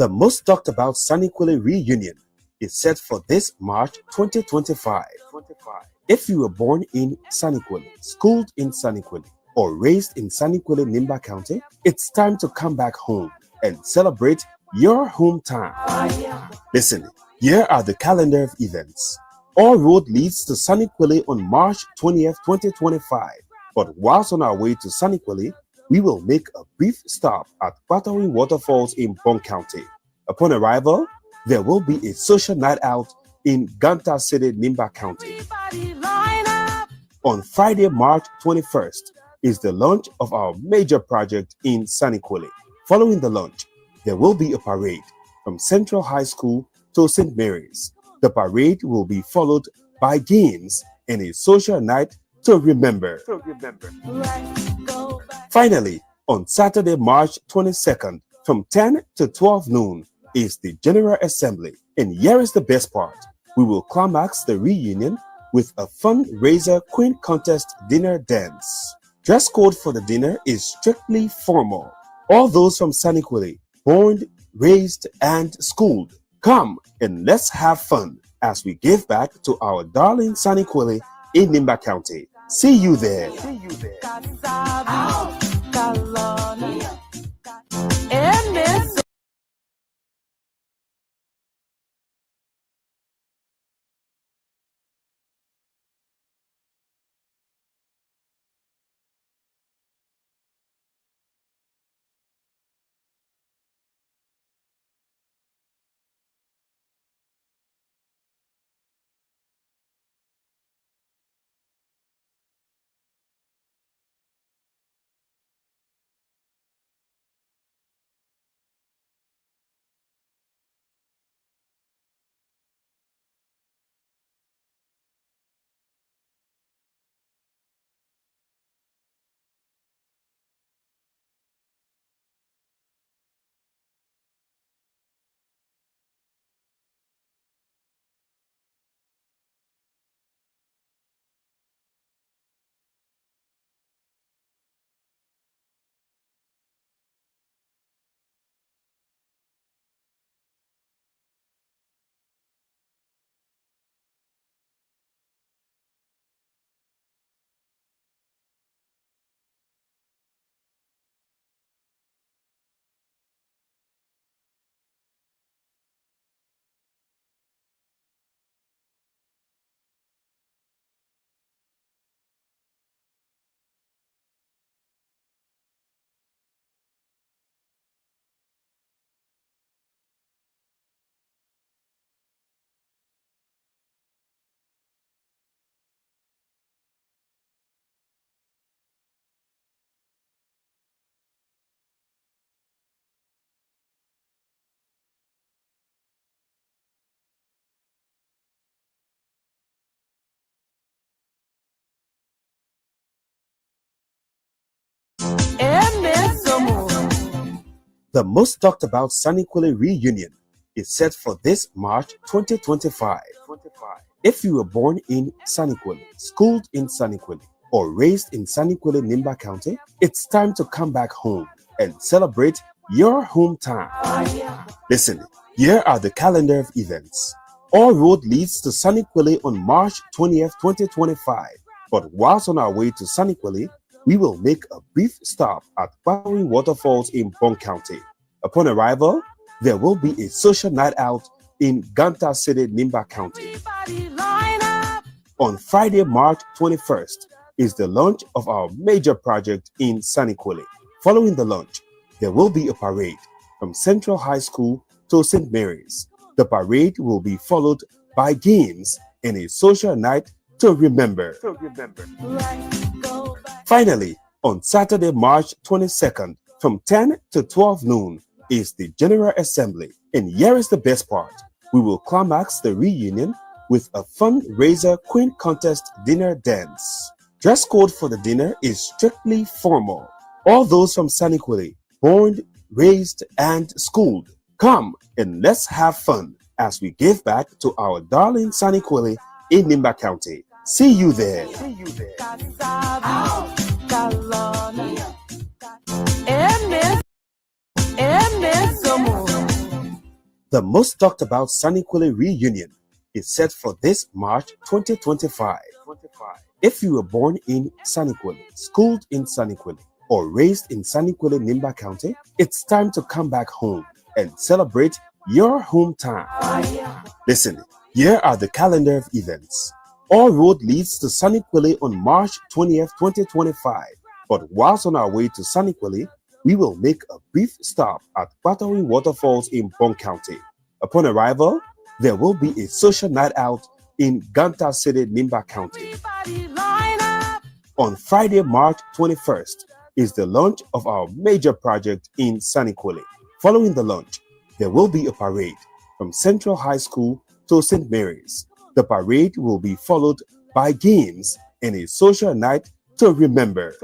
The most talked about Saniquele reunion is set for this March 2025. If you were born in Saniquele, schooled in Saniquele, or raised in Saniquele, Nimba County, it's time to come back home and celebrate your hometown. Listen, here are the calendar of events. All road leads to Saniquele on March 20th, 2025. But whilst on our way to Saniquele, we will make a brief stop at Patawin Waterfalls in Bong County. Upon arrival, there will be a social night out in Ganta City, Nimba County. On Friday, March 21st, is the launch of our major project in Saniquele. Following the launch, there will be a parade from Central High School to St. Mary's. The parade will be followed by games and a social night to remember. Finally, on Saturday, March 22nd, from 10 to 12 noon, is the General Assembly. And here is the best part. We will climax the reunion with a fundraiser Queen Contest dinner dance. Dress code for the dinner is strictly formal. All those from Saniquele, born, raised, and schooled, come and let's have fun as we give back to our darling Saniquele in Nimba County. See you there. The most talked about Saniquele reunion is set for this March 2025. If you were born in Saniquele, schooled in Saniquele, or raised in Saniquele, Nimba County, it's time to come back home and celebrate your hometown. Listen, here are the calendar of events. All road leads to Saniquele on March 20th, 2025. But whilst on our way to Saniquele, we will make a brief stop at Patawin Waterfalls in Bong County. Upon arrival, there will be a social night out in Ganta City, Nimba County. On Friday, March 21st, is the launch of our major project in Saniquele. Following the launch, there will be a parade from Central High School to St. Mary's. The parade will be followed by games and a social night to remember. Finally, on Saturday, March 22nd, from 10 to 12 noon, is the General Assembly. And here is the best part. We will climax the reunion with a fundraiser Queen Contest dinner dance. Dress code for the dinner is strictly formal. All those from Saniquele, born, raised, and schooled, come and let's have fun as we give back to our darling Saniquele in Nimba County. See you there. The most talked about Saniquile reunion is set for this March 2025. If you were born in Saniquile, schooled in Saniquile, or raised in Saniquile, Nimba County, it's time to come back home and celebrate your hometown. Listen, here are the calendar of events. All road leads to Saniquile on March 20th, 2025. But whilst on our way to Saniquile, we will make a brief stop at Battery Waterfalls in Bong County. Upon arrival, there will be a social night out in Ganta City, Nimba County. On Friday, March 21st, is the launch of our major project in Saniquile. Following the launch, there will be a parade from Central High School to St. Mary's. The parade will be followed by games and a social night to remember.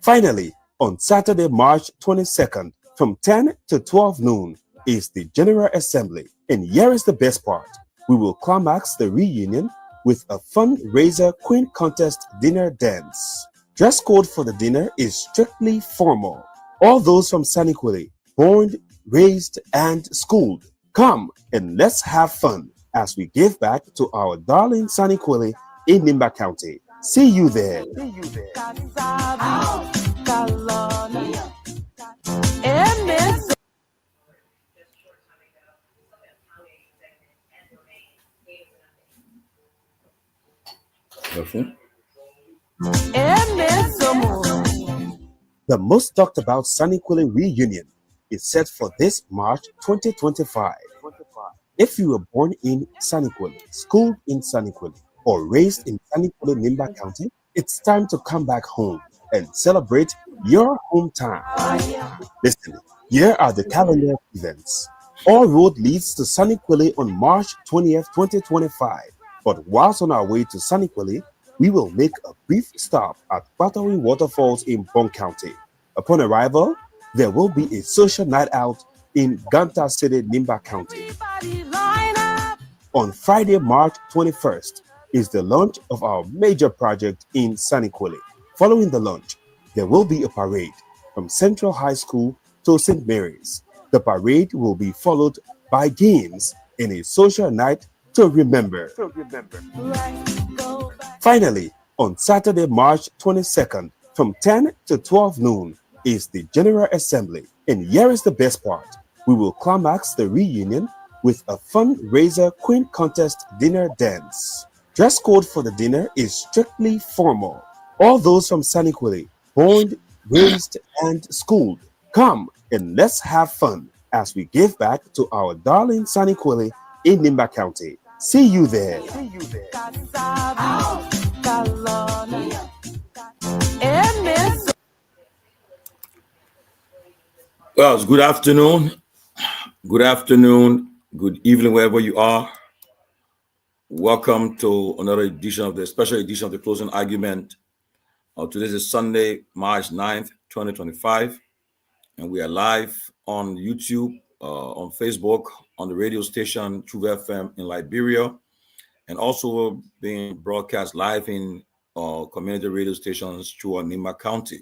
Finally, on Saturday, March 22nd, from 10 to 12 noon, is the General Assembly. And here is the best part. We will climax the reunion with a fundraiser queen contest dinner dance. Dress code for the dinner is strictly formal. All those from Saniquile, born, raised, and schooled, come and let's have fun as we give back to our darling Saniquile in Nimba County. See you there. The most talked about Saniquile reunion is set for this March 2025. If you were born in Saniquile, schooled in Saniquile, or raised in Saniquile, Nimba County, it's time to come back home and celebrate your hometown. Listen, here are the calendar of events. All road leads to Saniquile on March 20th, 2025. But whilst on our way to Saniquile, we will make a brief stop at Battery Waterfalls in Bong County. Upon arrival, there will be a social night out in Ganta City, Nimba County. On Friday, March 21st, is the launch of our major project in Saniquile. Following the launch, there will be a parade from Central High School to St. Mary's. The parade will be followed by games and a social night to remember. Finally, on Saturday, March 22nd, from 10 to 12 noon, is the General Assembly. And here is the best part. We will climax the reunion with a fundraiser queen contest dinner dance. Dress code for the dinner is strictly formal. All those from Saniquile, born, raised, and schooled, come and let's have fun as we give back to our darling Saniquile in Nimba County. See you there. Well, it's good afternoon, good evening, wherever you are. Welcome to another edition of the special edition of the closing argument. Today is Sunday, March 9th, 2025, and we are live on YouTube, on Facebook, on the radio station True FM in Liberia, and also being broadcast live in community radio stations throughout Nimba County.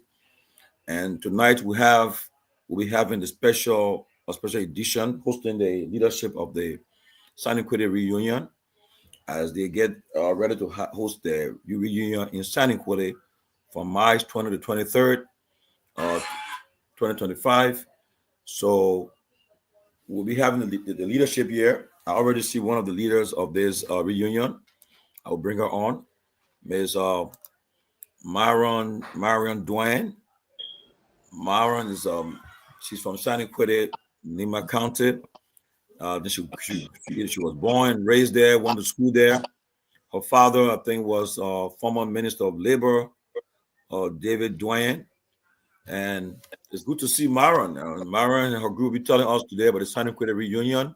And tonight we'll be having a special edition, hosting the leadership of the Saniquile reunion as they get ready to host the reunion in Saniquile from March 20 to 23rd, 2025. So we'll be having the leadership here. I already see one of the leaders of this reunion. I'll bring her on, Ms. Myean Dwayne. Myean is she's from Saniquile, Nimba County. She was born, raised there, went to school there. Her father, I think, was former Minister of Labor, David Dwayne. And it's good to see Myean. Myean and her group will be telling us today about the Saniquile reunion.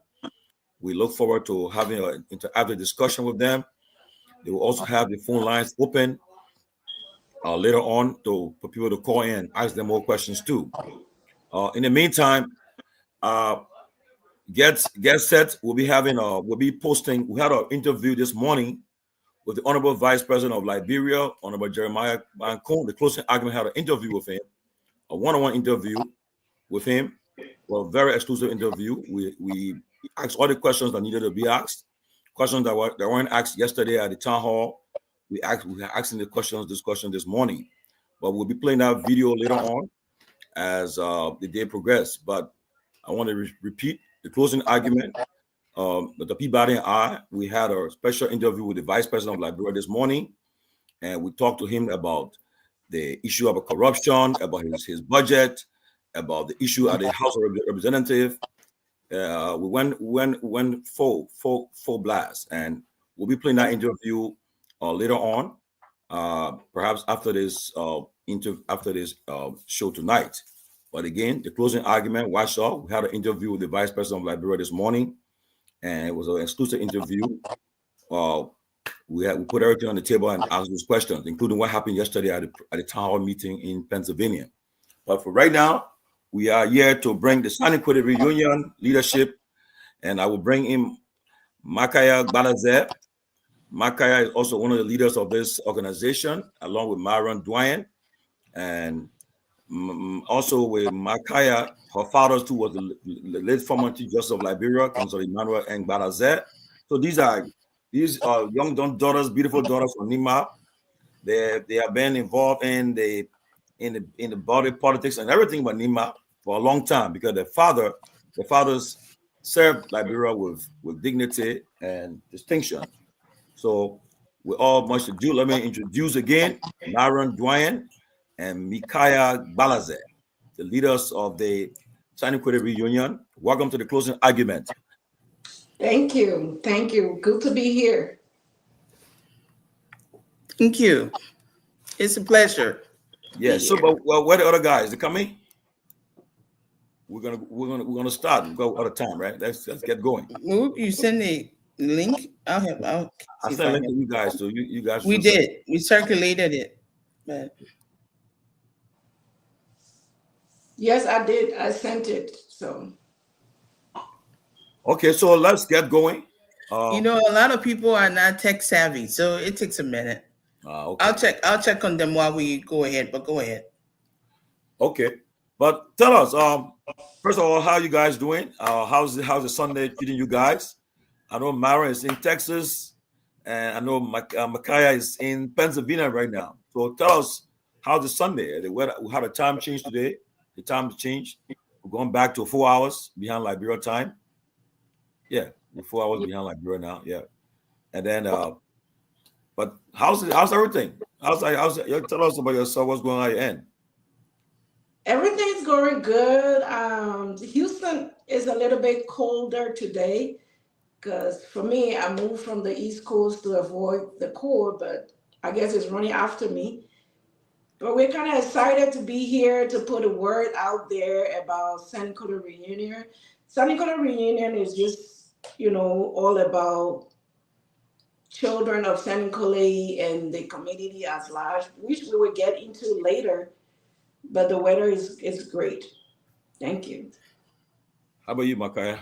We look forward to having an interactive discussion with them. They will also have the phone lines open later on for people to call in and ask them more questions too. In the meantime, get set. We'll be posting. We had an interview this morning with the Honorable Vice President of Liberia, Honorable Jeremiah Bankon. The closing argument had an interview with him, a one-on-one interview with him. Well, very exclusive interview. We asked all the questions that needed to be asked, questions that weren't asked yesterday at the town hall. We are asking this question this morning, but we'll be playing that video later on as the day progresses. But I want to repeat the closing argument. But the Peabody and we had a special interview with the Vice President of Liberia this morning, and we talked to him about the issue of corruption, about his budget, about the issue at the House of Representatives. We went full blast, and we'll be playing that interview later on, perhaps after this show tonight. But again, the closing argument. Watch out. We had an interview with the Vice President of Liberia this morning, and it was an exclusive interview. We put everything on the table and asked those questions, including what happened yesterday at the town hall meeting in Pennsylvania. But for right now, we are here to bring the Saniquity reunion leadership, and I will bring in Makaya Gbalaze. Makaya is also one of the leaders of this organization, along with Myron Dwyer, and also with Makaya, her father too was the late former Chief Justice of Liberia, Councilor Emmanuel N. Gbalaze. So these are young daughters, beautiful daughters from Nima. They have been involved in the body politics and everything but Nima for a long time, because their fathers served Liberia with dignity and distinction. So with all much ado, let me introduce again Myron Dwyer and Makaya Gbalaze, the leaders of the Saniquity reunion. Welcome to the closing argument. Thank you. Good to be here. Thank you. It's a pleasure. Yeah. So, but where the other guys? They coming? We're gonna start. We've got out of time, right? Let's get going. You send the link. I sent a link to you guys. So you guys. We did. We circulated it, but. Yes, I did. I sent it. So. Okay, so let's get going. A lot of people are not tech savvy, so it takes a minute. Okay. I'll check on them while we go ahead. But go ahead. Okay, but tell us, first of all, how you guys doing? How's the Sunday treating you guys? I know Mara is in Texas, and I know Makaya is in Pennsylvania right now. So tell us, how's the Sunday? The weather, how the time changed today? The time changed. We're going back to 4 hours behind Liberia time. Yeah, we're 4 hours behind Liberia now. Yeah, and then, but how's everything? Tell us about yourself. What's going on at your end? Everything's going good. Houston is a little bit colder today because for me, I moved from the East Coast to avoid the cold, but I guess it's running after me. But we're kind of excited to be here to put a word out there about Saniquity reunion. Saniquity reunion is just, all about children of Saniquity and the community as large, which we will get into later. But the weather is great. Thank you. How about you, Makaya?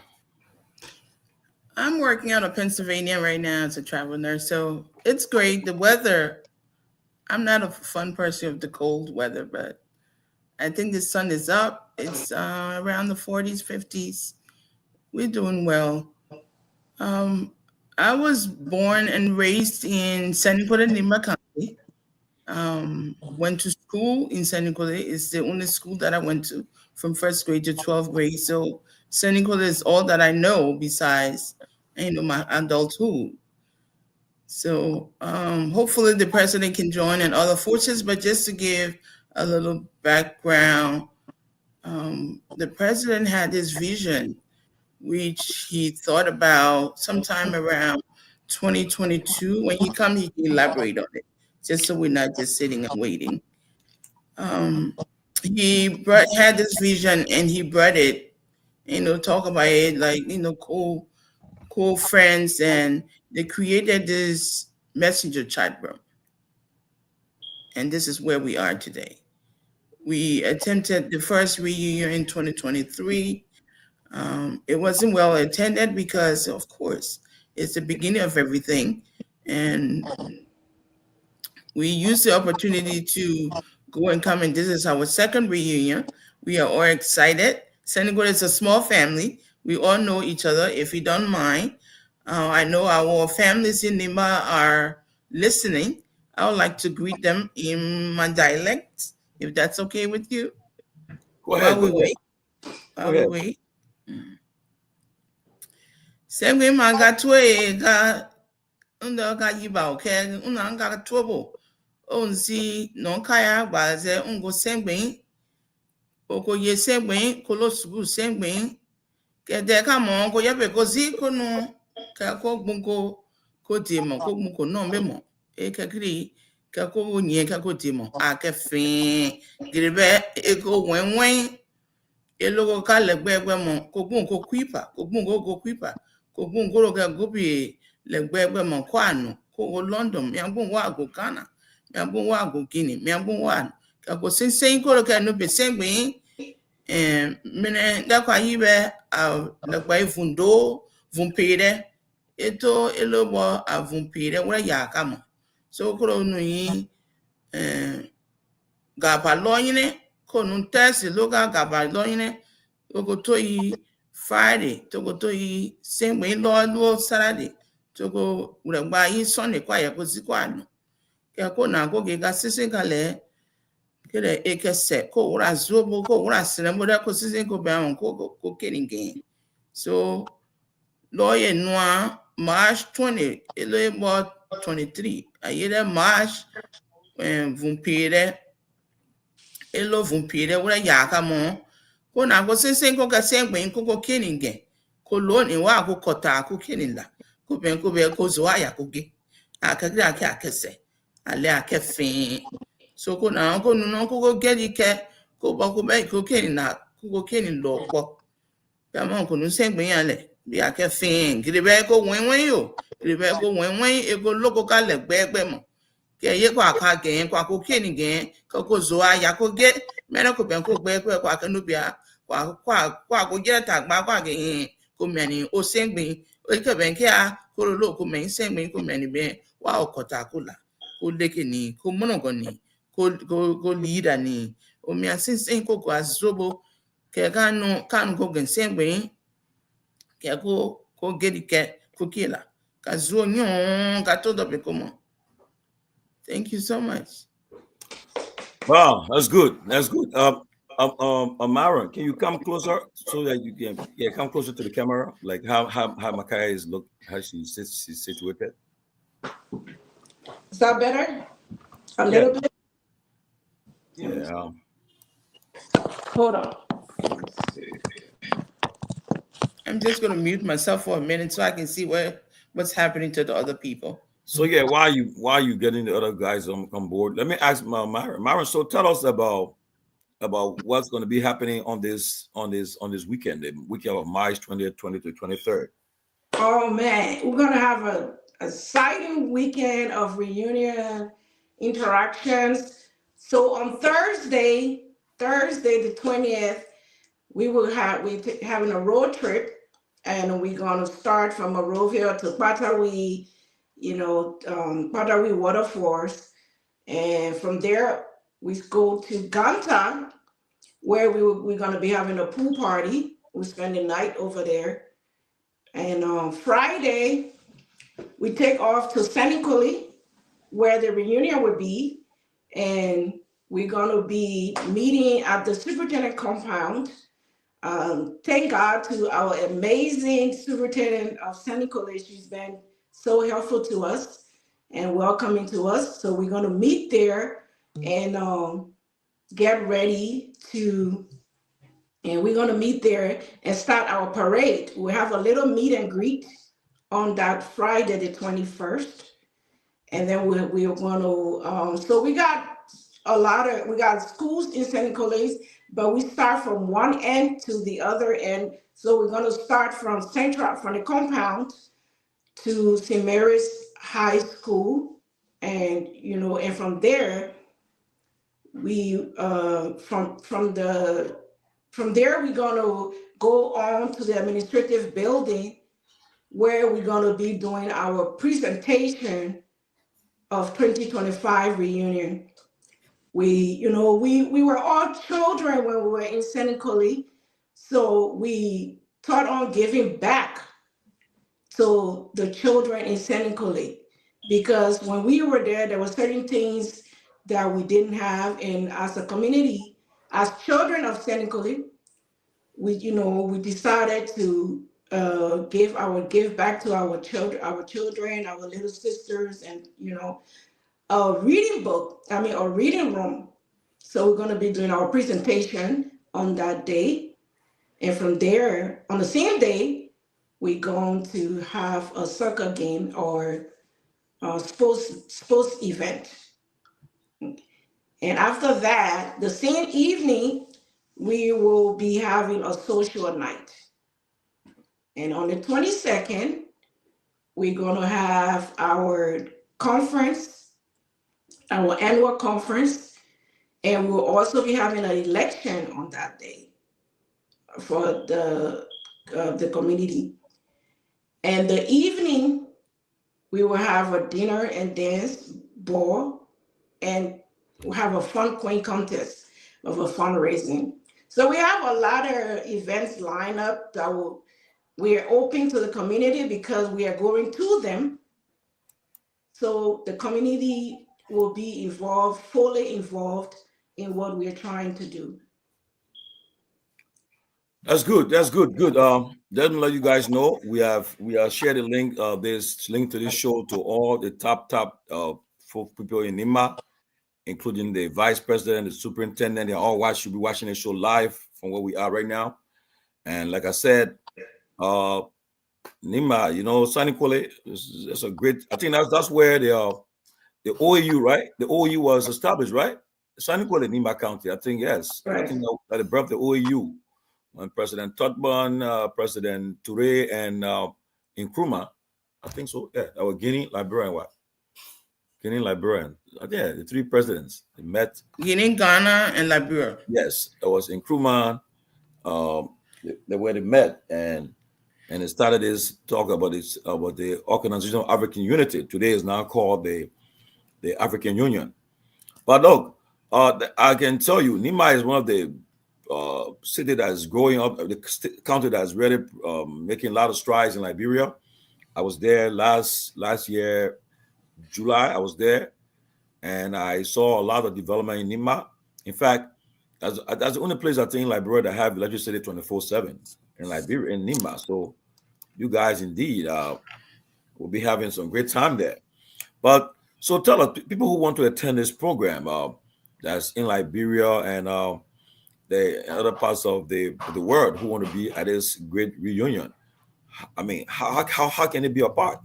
I'm working out of Pennsylvania right now as a travel nurse, so it's great. The weather, I'm not a fun person of the cold weather, but I think the sun is up. It's around the 40s, 50s. We're doing well. I was born and raised in Saniquity, Nima County. Went to school in Saniquity. It's the only school that I went to from first grade to 12th grade. So Saniquity is all that I know besides, my adulthood. So hopefully the president can join and other forces, but just to give a little background, the president had this vision, which he thought about sometime around 2022. When he comes, he can elaborate on it, just so we're not just sitting and waiting. He had this vision and he brought it, talk about it like, cool friends, and they created this messenger chat room. And this is where we are today. We attempted the first reunion in 2023. It wasn't well attended because, of course, it's the beginning of everything. And we used the opportunity to go and come, and this is our second reunion. We are all excited. Senegal is a small family. We all know each other. If you don't mind, I know our families in Nimba are listening. I would like to greet them in my dialect, if that's okay with you. Go ahead. While we wait. While we wait. Sengwe magatwe ga unda ga yiba okay una nga tuobo onzi non kaya baze ungo sengwe oko ye sengwe kolo subu sengwe ke de ka mo ko yabe ko zi ko no ka ko bungo ko di mo ko mu ko no me mo e ka kiri ka ko nye ka ko di mo a ke fin gribe e ko wen elogo ka legbe mo ko gun ko kwipa ko gun go kwipa ko gun go ga go bi legbe mo ko anu ko London mi agun wa go Ghana mi agun wa go Guinea mi agun wa ka ko sen ko ka no be sengbe mene da kwa yibe a legbe fundo vumpire eto elobo a vumpire wa ya kama so ko no yi ga ba loyine ko nun test loga ga ba loyine ogo to yi Friday to go to yi sengbe lo Saturday to go ure gba yi Sunday kwa ya ko si kwa no ke ko na go ge ga sisi kale kele ekese ko ura zobo ko ura sire mo da ko sisi ko ba on ko keninge so lawyer noa March 20 elo about 23 ayere March vumpire elo vumpire ura ya ka mo ko na go sisi ko ka sengbe ko keninge ko lo ni wa ko kota ko keninla ko be ko zo aya ko ge akagiri akese ale akefin so ko na ko nu ko gedi ke ko ba ko be ko keninla ko kenin lo po ya mo ko nu sengbe yan le bi akefin giri be ko wen yo giri be ko wen e ko loko ka le gbe mo ke ye ko aka gen ko kenin gen ko zo aya ko ge mere ko ben ko gbe ko akanu bia kwa ko je ta gba kwa gen ko meni o sengbe o ke ben ke a ko lo ko men sengbe ko meni be wa okota kula ko leke ni ko monogo ni ko leader ni o mi asin ko azobo ke kan ko gen sengbe ke ko gedi ke ko kila ka zo nyon ka todo be komo. Thank you so much. Wow, that's good. That's good. Amara, can you come closer so that you can come closer to the camera, like how Makaya is how she's situated. Is that better? A little bit? Yeah. Hold on. I'm just going to mute myself for a minute so I can see what's happening to the other people. So yeah, why are you getting the other guys on board? Let me ask Myron. So tell us about what's going to be happening on this weekend, the weekend of March 20th, 20th to 23rd. Oh man, we're gonna have a exciting weekend of reunion interactions. So on Thursday the 20th, we're having a road trip, and we're gonna start from Monrovia to Patawi, Patawi Waterfalls, and from there we go to Ganta, where we're gonna be having a pool party. We spend the night over there. And on Friday, we take off to Senegal, where the reunion would be. And we're going to be meeting at the superintendent compound. Thank God to our amazing superintendent of Senegal. She's been so helpful to us and welcoming to us. So we're going to meet there and get ready and we're going to meet there and start our parade. We have a little meet and greet on that Friday, the 21st. And then we're going to, so we got schools in St. Nicolas, but we start from one end to the other end. So we're going to start from the compound to St. Mary's High School. And, and from there, from there, we're going to go on to the administrative building, where we're going to be doing our presentation of 2025 reunion. We were all children when we were in Senegal, So we thought on giving back to the children in Senegal, because when we were there were certain things that we didn't have, and as a community, as children of Senegal, we decided to give back to our children, our little sisters, and a reading book. I mean, a reading room. So we're going to be doing our presentation on that day, and from there, on the same day, we're going to have a soccer game or a sports event. And after that, the same evening, we will be having a social night. And on the 22nd, we're going to have our conference, our annual conference, and we'll also be having an election on that day for the community. And the evening, we will have a dinner and dance ball, and we'll have a fun coin contest of a fundraising. So we have a lot of events lined up that we're open to the community because we are going to them. So the community will be involved, fully involved in what we're trying to do. That's good. That's good. Good. Let me let you guys know we are shared the link. This link to this show to all the top for people in Nima, including the vice president, the superintendent. They all should be watching the show live from where we are right now. And like I said, Nima, Sanikwale is a great. I think that's where the OAU, right? The OAU was established, right? Sanikwale, Nima County. I think yes. Right. I think that they brought the OAU when President Torgbean, President Touré, and Nkrumah. I think so. Yeah, our Guinea, Liberia, and what? Guinea, Liberia. Yeah, the three presidents they met. Guinea, Ghana, and Liberia. Yes, that was Nkrumah. Where they met and it started this talk about the Organization of African Unity. Today is now called the African Union. But look, I can tell you, Nima is one of the city that is growing up, the county that is really making a lot of strides in Liberia. I was there last year, July. I was there, and I saw a lot of development in Nima. In fact, that's the only place I think in Liberia that have electricity 24/7 in Liberia, in Nima. So you guys indeed will be having some great time there. But so tell us, people who want to attend this program that's in Liberia and the other parts of the world who want to be at this great reunion. I mean, how can it be a part?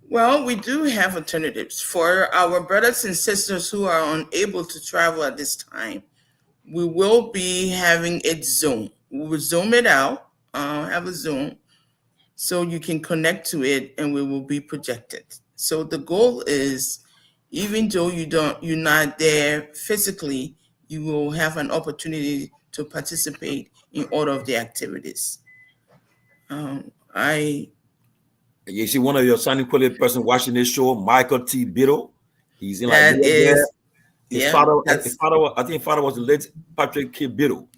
Well, we do have alternatives for our brothers and sisters who are unable to travel at this time. We will be having it Zoom. We will Zoom it out, have a Zoom, so you can connect to it, and we will be projected. So the goal is, even though you're not there physically, you will have an opportunity to participate in all of the activities. You see one of your Sanikwale person watching this show, Michael T. Biddle. He's in That Liberia. is, His father was the late Patrick K. Biddle.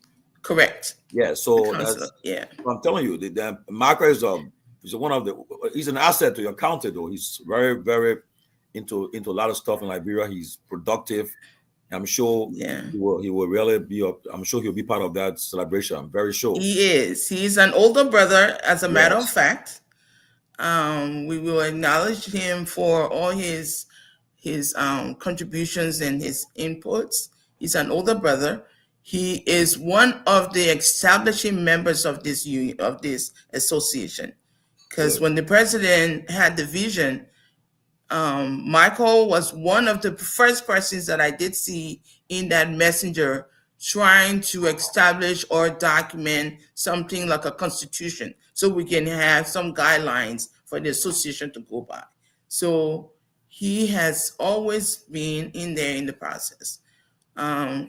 Correct. Yeah, so I'm telling you, Michael is he's an asset to your county though. He's very, very into a lot of stuff in Liberia. He's productive. I'm sure he will really be I'm sure he'll be part of that celebration. I'm very sure. He is. He's an older brother, as a matter of fact. We will acknowledge him for all his contributions and his inputs. He's an older brother. He is one of the establishing members of this union, of this association. Because when the president had the vision, Michael was one of the first persons that I did see in that messenger trying to establish or document something like a constitution so we can have some guidelines for the association to go by. So he has always been in there in the process.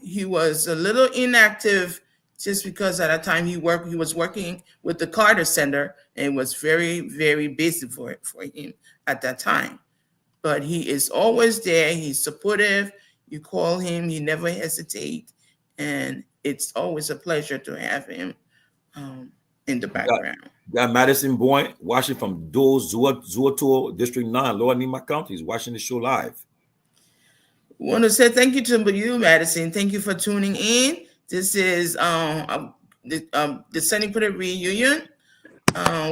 He was a little inactive just because at that time he was working with the Carter Center, and it was very, very busy for him at that time. But he is always there. He's supportive. You call him, he never hesitates. And it's always a pleasure to have him in the background. Got Madison Boyd watching from Zuato District 9, Lower Nima County. He's watching the show live. I want to say thank you to you, Madison. Thank you for tuning in. This is the Sanniquellie reunion.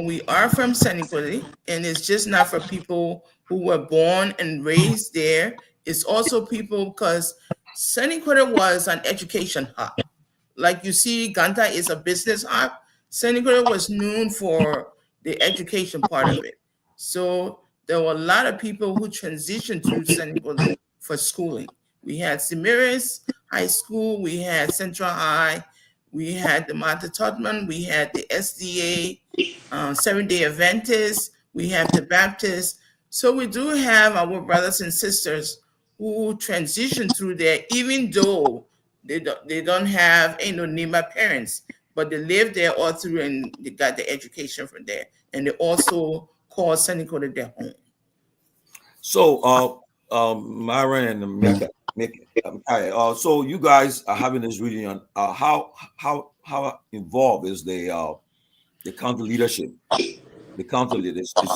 We are from Sanniquellie, and it's just not for people who were born and raised there. It's also people because Sanniquellie was an education hub. Like you see, Ganta is a business hub. Sanniquellie was known for the education part of it. So there were a lot of people who transitioned to Sanniquellie for schooling. We had Semiris High School, we had Central High, we had the Martha Tubman, we had the SDA, Seventh-day Adventists, we have the Baptists. So we do have our brothers and sisters who transition through there, even though they don't have Nima parents, but they live there all through and they got the education from there. And they also call Sanniquellie their home. So, Myron and Mika, so you guys are having this reunion. How involved is the county leadership, the county leaders, the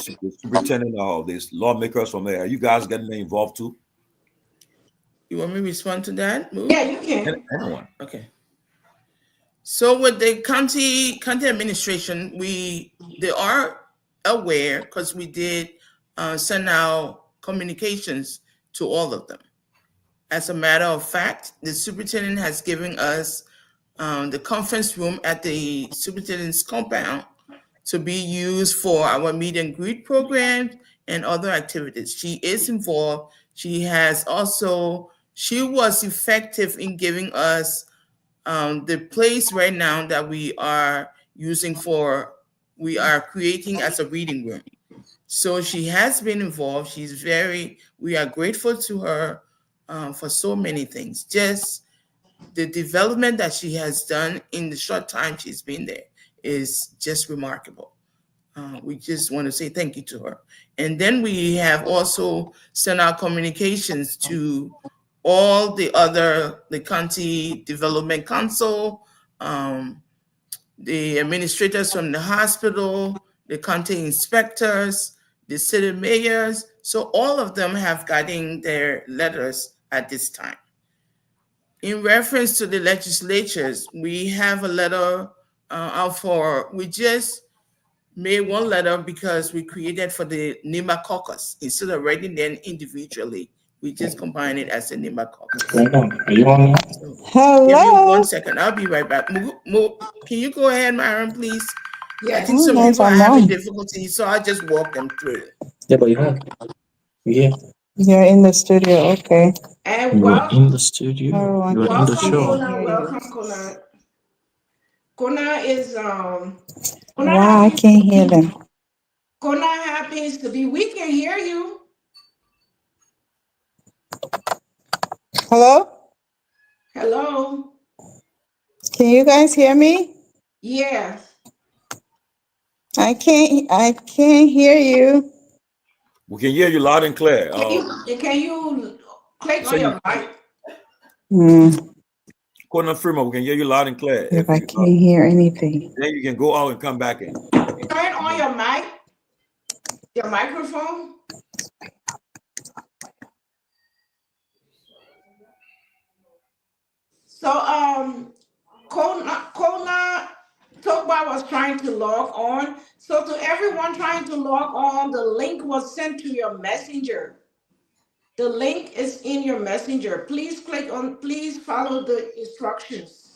superintendent, these lawmakers from there? Are you guys getting involved too? You want me to respond to that? Yeah, you can. Anyone? Okay. So with the county administration, they are aware because we did send out communications to all of them. As a matter of fact, the superintendent has given us the conference room at the superintendent's compound to be used for our meet and greet program and other activities. She is involved. She was effective in giving us the place right now that we are creating as a reading room. So she has been involved. We are grateful to her for so many things. Just the development that she has done in the short time she's been there is just remarkable. We just want to say thank you to her. And then we have also sent out communications to all the county development council, the administrators from the hospital, the county inspectors, the city mayors. So all of them have gotten their letters at this time. In reference to the legislatures, we have a letter out we just made one letter because we created for the NEMA caucus. Instead of writing them individually, we just combine it as a NEMA caucus. Are you on? Hello. Give me 1 second. I'll be right back. Can you go ahead, Myron, please? Yeah. I think some people are having difficulty, so I'll just walk them through. Yeah, but you have. Yeah. You're in the studio, okay. And You are in the studio. Oh, You are in the show. Welcome, Kona. Kona is Wow, I can't hear them. Kona happens to be. We can hear you. Hello? Hello. Can you guys hear me? Yes. I can't hear you. We can hear you loud and clear. Can you click on your mic? Conan Freeman, we can hear you loud and clear. If I can't hear anything. Then you can go out and come back in. Turn on your mic, your microphone. So Kona Torgbean was trying to log on. So to everyone trying to log on, the link was sent to your messenger. The link is in your messenger. Please follow the instructions.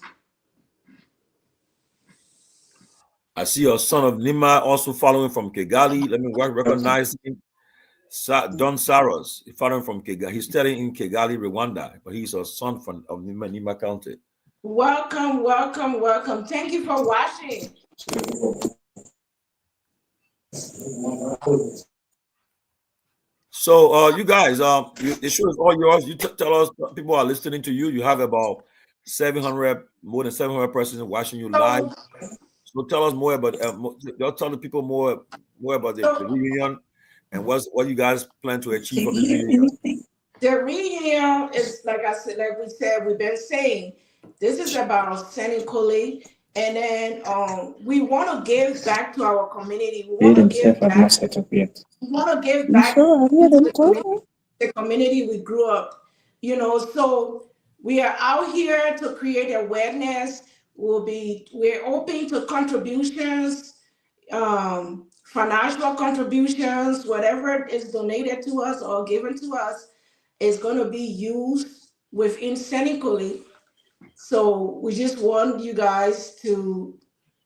I see your son of Nima also following from Kigali. Let me recognize him. Don Saros, following from Kigali. He's studying in Kigali, Rwanda, but he's a son of Nima County. Welcome. Thank you for watching. So, you guys, the show is all yours. You tell us, people are listening to you. You have about more than 700 persons watching you live. So tell us more about. Tell the people more about the reunion and what you guys plan to achieve from the reunion. The reunion is like we said, we've been saying, This is about Senecolé. And then we want to give back to our community. We They want to give themselves have not back. set up yet. We want to give You back sure? Have you to been talking? the community we grew up. So we are out here to create awareness. We're open to contributions, financial contributions, whatever is donated to us or given to us is going to be used within Senecolé. So we just want you guys to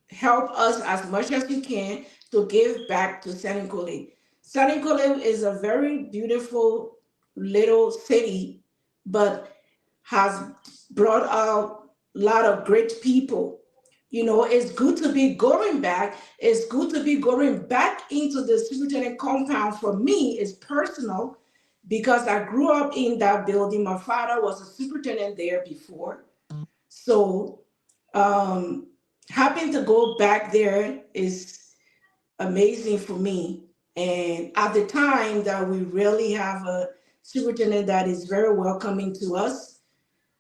help us as much as you can to give back to Senecolé. Senecolé is a very beautiful little city, but has brought out a lot of great people. It's good to be going back. It's good to be going back into the superintendent compound. For me, it's personal because I grew up in that building. My father was a superintendent there before. So having to go back there is amazing for me. And at the time that we really have a superintendent that is very welcoming to us,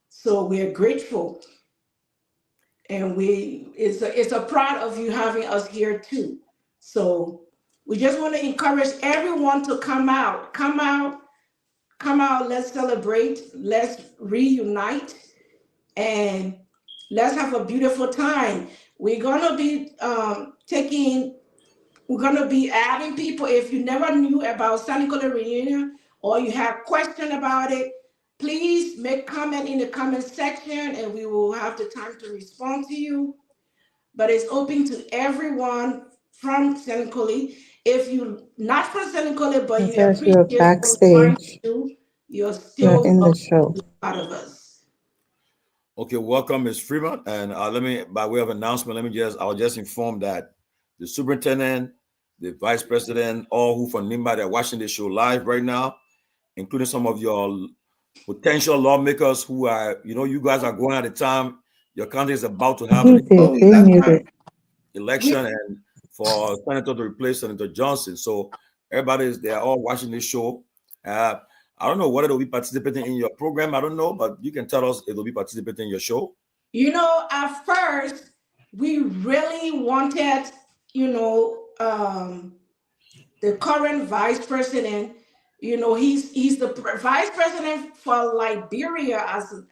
so we're grateful. And it's a proud of you having us here too. So we just want to encourage everyone to come out. Let's celebrate, let's reunite, and let's have a beautiful time. We're gonna be adding people. If you never knew about Senecolé reunion or you have question about it, please make comment in the comment section and we will have the time to respond to you. But it's open to everyone from Senecolé. If you're not from Senecolé, but you Because you're appreciate what we're trying to backstage. do, you're You're still in a the show. part of us. Okay, welcome, Ms. Freeman. And let me, by way of announcement, I'll just inform that the superintendent, the vice president, all who from NIMBA, they're watching this show live right now, including some of your potential lawmakers who are, you guys are going at the time. Your country is about to have an They muted. election and for senator to replace Senator Johnson. So they're all watching this show. I don't know whether they'll be participating in your program. I don't know, but you can tell us if they'll be participating in your show. At first, we really wanted, the current vice president, he's the vice president for Liberia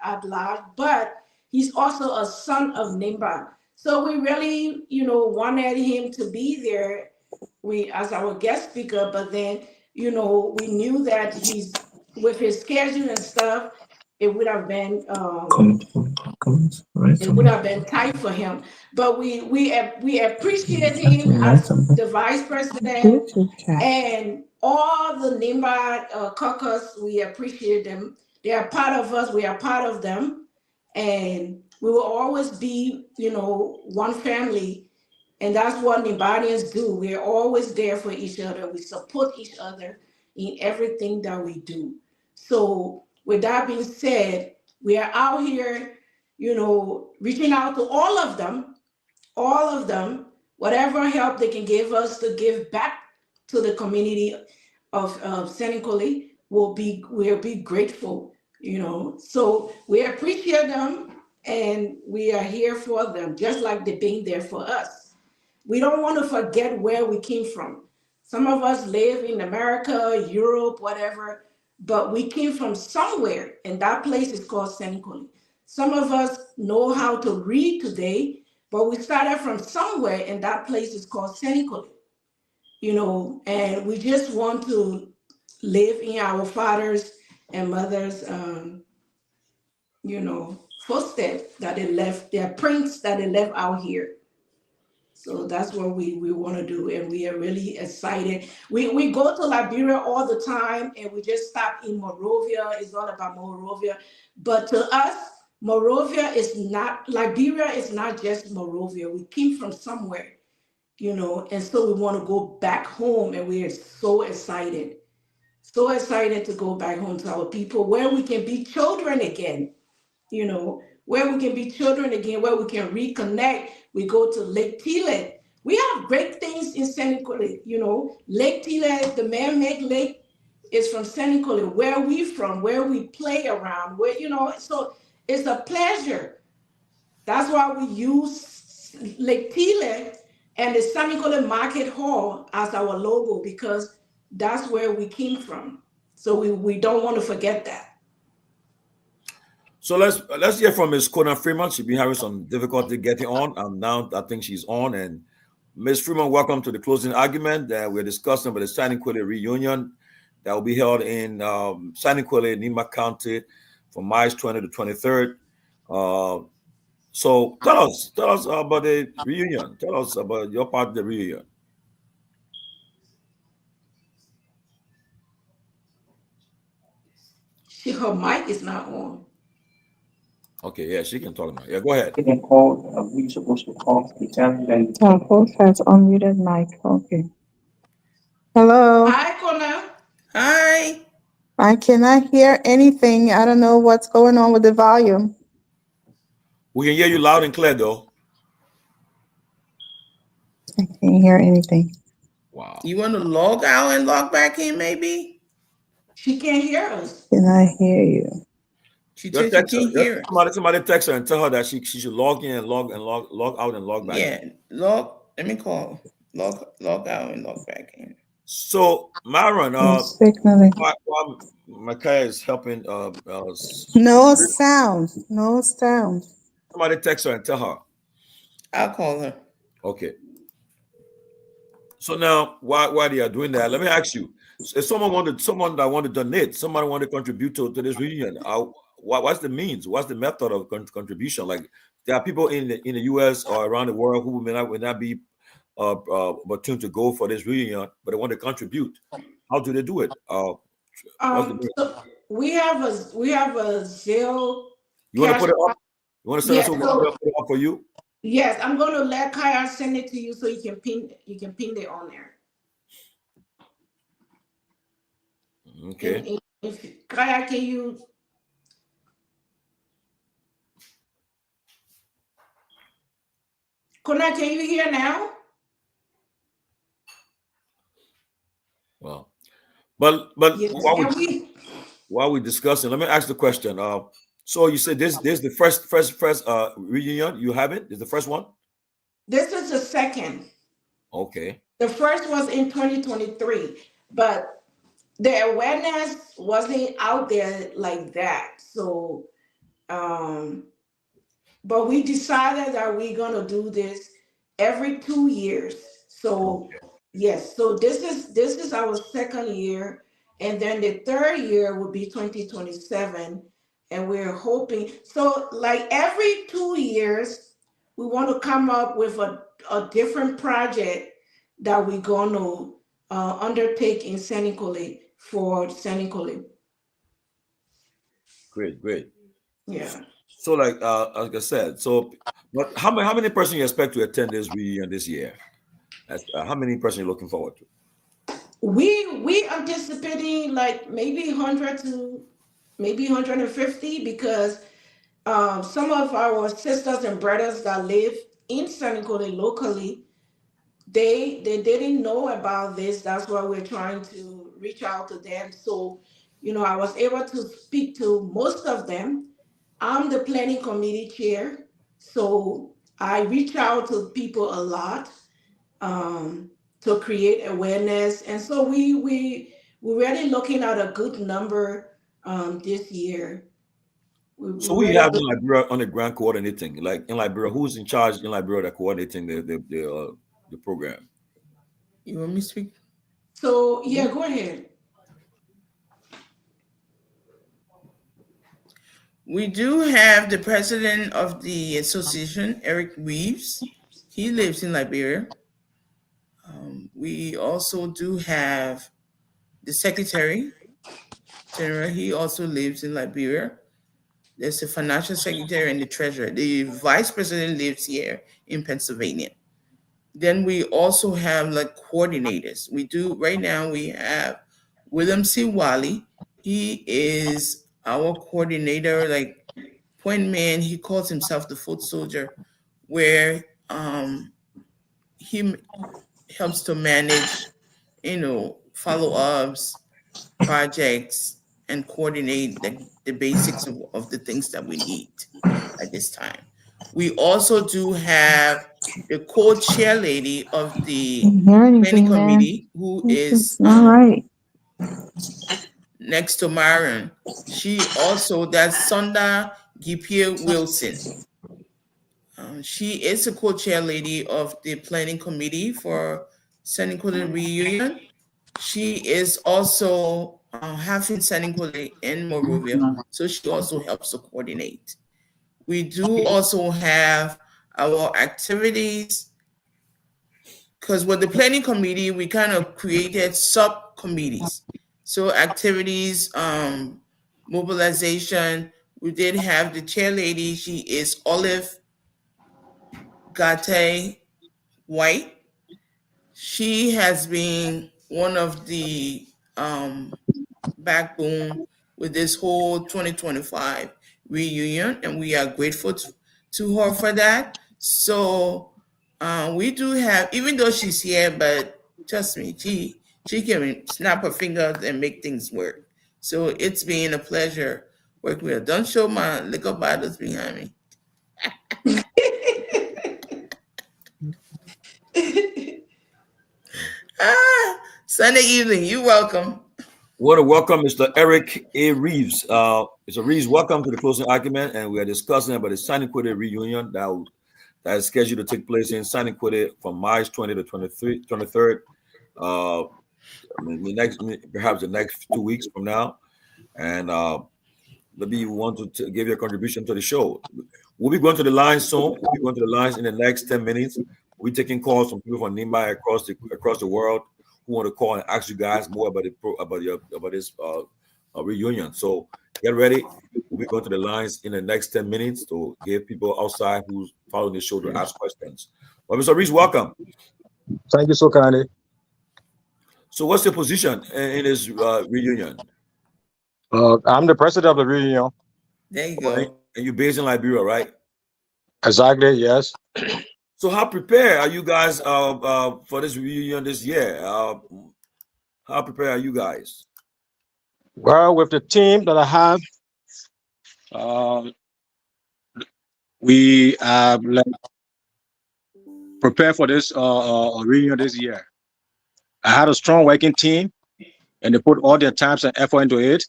at large, but he's also a son of Nimba. So we really, wanted him to be there as our guest speaker, but then, we knew that he's with his schedule and stuff, it would have been tight for him. But we appreciate him as the vice president and all the Nimba caucus. We appreciate them. They are part of us. We are part of them, and we will always be, one family. And that's what Nimbadians do. We're always there for each other. We support each other in everything that we do. So with that being said, we are out here, reaching out to all of them, whatever help they can give us to give back to the community of Senecolé, we'll be grateful, So we appreciate them and we are here for them, just like they're being there for us. We don't want to forget where we came from. Some of us live in America, Europe, whatever, but we came from somewhere, and that place is called Senecolé. Some of us know how to read today, but we started from somewhere, and that place is called Senecolé. And we just want to live in our fathers and mothers, footsteps that they left, their prints that they left out here. So that's what we want to do, and we are really excited. We go to Liberia all the time, and we just stop in Monrovia. It's all about Monrovia. But to us, Liberia is not just Monrovia. We came from somewhere, and so we want to go back home, and we are so excited to go back home to our people where we can be children again, where we can be children again, where we can reconnect. We go to Lake Tile. We have great things in Senecolé, Lake Tile, the man-made lake, is from Senecolé, where we from, where we play around, so it's a pleasure That's why we use Lake Tile and the Sanicole Market Hall as our logo, because that's where we came from. So we don't want to forget that. So let's hear from Ms. Conan Freeman. She's been having some difficulty getting on, and now I think she's on. And Ms. Freeman, welcome to the closing argument. We're discussing about the Saniquale reunion that will be held in Saniquale, Nima County, from March 20 to 23rd. So tell us about the reunion. Tell us about your part of the reunion. Her mic is not on. Okay, yeah, she can talk now. Yeah, go ahead. You can call, we supposed to call the town then. Our host has unmuted mic. Okay. Hello. Hi, Kona. Hi. I cannot hear anything. I don't know what's going on with the volume. We can hear you loud and clear, though. I can't hear anything. Wow. You want to log out and log back in, maybe? She can't hear us. Can I hear you? She Just said she text can't her. hear. Somebody text her and tell her that she should log in and log out and log back. Yeah, let me call. Log out and log back in. So, Myron, Signaling. Makaya is helping. No sound. No sound. Somebody text her and tell her. I'll call her. Okay. So now, while they are doing that, let me ask you: if someone that want to donate, somebody want to contribute to this reunion, what's the means? What's the method of contribution? Like, there are people in the U.S. or around the world who may not be opportune to go for this reunion, but they want to contribute. How do they do it? So we have a Zelle. You want to put it up? You want to send us over? Put it up for you? Yes, I'm going to let Kaya send it to you so you can pin it on there. Okay. And if Kaya, can you? Kona, can you hear now? Well, but yes. while we're discussing, let me ask the question. So you said this is the first reunion you have it? This is the first one? This is the second. Okay. The first was in 2023, but the awareness wasn't out there like that. So, but we decided that we're gonna do this every 2 years. So yes, so this is our second year, and then the third year will be 2027, and we're hoping so like every 2 years we want to come up with a different project that we're going to undertake in Senegal for Senegal. Great. Yeah. So like I said, but how many persons you expect to attend this reunion this year? How many persons you looking forward to? We anticipating like maybe 100 to maybe 150, because some of our sisters and brothers that live in Senegal locally, they didn't know about this. That's why we're trying to reach out to them. So, I was able to speak to most of them. I'm the planning committee chair, so I reach out to people a lot to create awareness. And so we're really looking at a good number this year. So we have in Liberia on the ground coordinating, like in Liberia, who's in charge in Liberia that coordinating the program? You want me to speak? So yeah, go ahead. We do have the president of the association, Eric Reeves. He lives in Liberia. We also do have the secretary general. He also lives in Liberia. There's the financial secretary and the treasurer. The vice president lives here in Pennsylvania. Then we also have like coordinators. Right now we have William C. Wally. He is our coordinator, like point man. He calls himself the foot soldier, where he helps to manage, follow-ups, projects, and coordinate the basics of the things that we need at this time. We also do have the co-chair lady of the Can't hear planning anything, man. committee, who It's is not right. next to Myean. She also, that's Sonda Gipie Wilson. She is a co-chair lady of the planning committee for Senequale Reunion. She is also half in Senequale and Monrovia, so she also helps to coordinate. We do also have our activities, because with the planning committee, we kind of created subcommittees. So activities, mobilization, we did have the chair lady. She is Olive Gate White. She has been one of the backbone with this whole 2025 reunion, and we are grateful to her for that. So we do have, even though she's here, but trust me, she can snap her fingers and make things work. So it's been a pleasure working with her. Don't show my liquor bottles behind me. Sunday evening, you're welcome. What a welcome, Mr. Eric A. Reeves. Mr. Reeves, welcome to the closing argument, and we are discussing about the Senequale reunion that is scheduled to take place in Senequale from March 20 to 23rd. Perhaps the next 2 weeks from now, and maybe you want to give your contribution to the show. We'll be going to the lines soon. We'll be going to the lines in the next 10 minutes. We'll be taking calls from people from Nyenwolo across the world who want to call and ask you guys more about this reunion. So get ready. We'll be going to the lines in the next 10 minutes to give people outside who's following the show to ask questions. Well, Mr. Reese, welcome. Thank you so kindly. So what's your position in this reunion? I'm the president of the reunion. There you go. And you're based in Liberia, right? Exactly, yes. So how prepared are you guys for this reunion this year? How prepared are you guys? Well, with the team that I have, we are prepared for this reunion this year. I had a strong working team, and they put all their time and effort into it.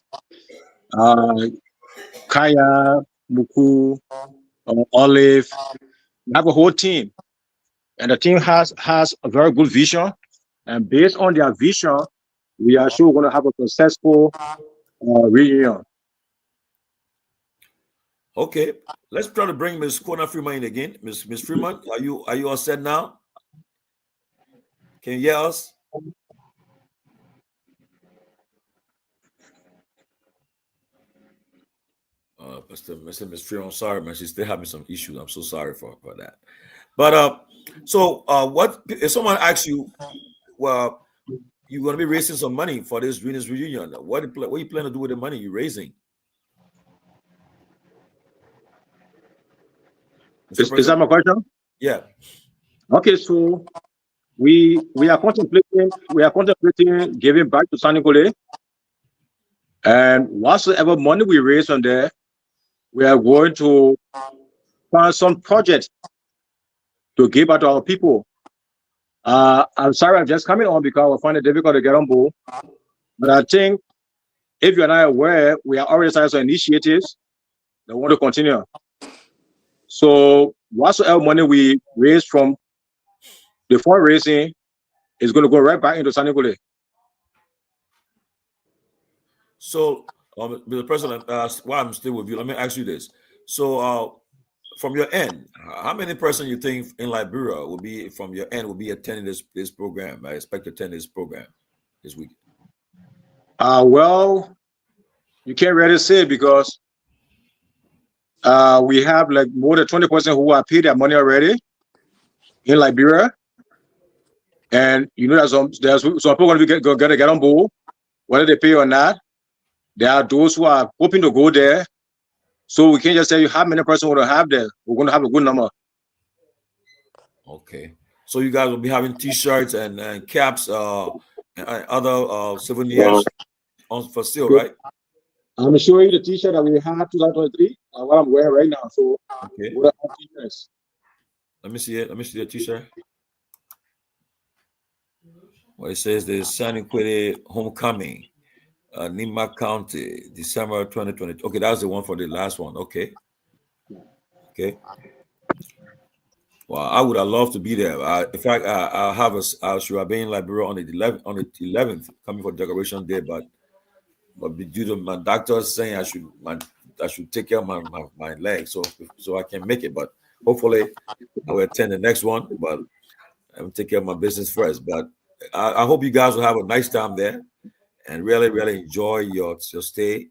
Kaya, Muku, Olive, we have a whole team. And the team has a very good vision. And based on their vision, we are sure we're going to have a successful reunion. Okay, let's try to bring Ms. Kona Freeman in again. Ms. Freeman, are you all set now? Can you hear us? Ms. Freeman, I'm sorry, man. She's still having some issues. I'm so sorry for that. But what if someone asks you, well, you're going to be raising some money for this reunion? What are you planning to do with the money you're raising? Is that my question? Yeah. Okay, so we are contemplating giving back to Senequale, and whatsoever money we raise on there, we are going to find some projects to give out to our people. I'm sorry, I'm just coming on because I find it difficult to get on board. But I think if you're not aware, we are already starting some initiatives that want to continue. So whatsoever money we raise from the fundraising is going to go right back into Senequale. So, Mr. President, while I'm still with you, let me ask you this. So, from your end, how many persons you think in Liberia will be attending this program? I expect to attend this program this week. Well, you can't really say because we have like more than 20% who are paid their money already in Liberia, and you know there's some people going to get on board, whether they pay or not. There are those who are hoping to go there, so we can't just tell you how many persons we're going to have there. We're going to have a good number. Okay, so you guys will be having T-shirts and caps and other souvenirs for sale, right? I'm showing you the T-shirt that we had 2023. what I'm wearing right now. So Okay. what are t-shirts? Let me see it. Let me see the t-shirt. Well, it says the Saniquele Homecoming, Nima County, December 2020. Okay, that's the one for the last one. Okay. Okay. Well, I would have loved to be there. In fact, I should have been in Liberia on the 11th, coming for Decoration Day, but due to my doctor saying I should take care of my leg, so I can make it. But hopefully, I will attend the next one. But I'm take care of my business first. But I hope you guys will have a nice time there and really, really enjoy your stay.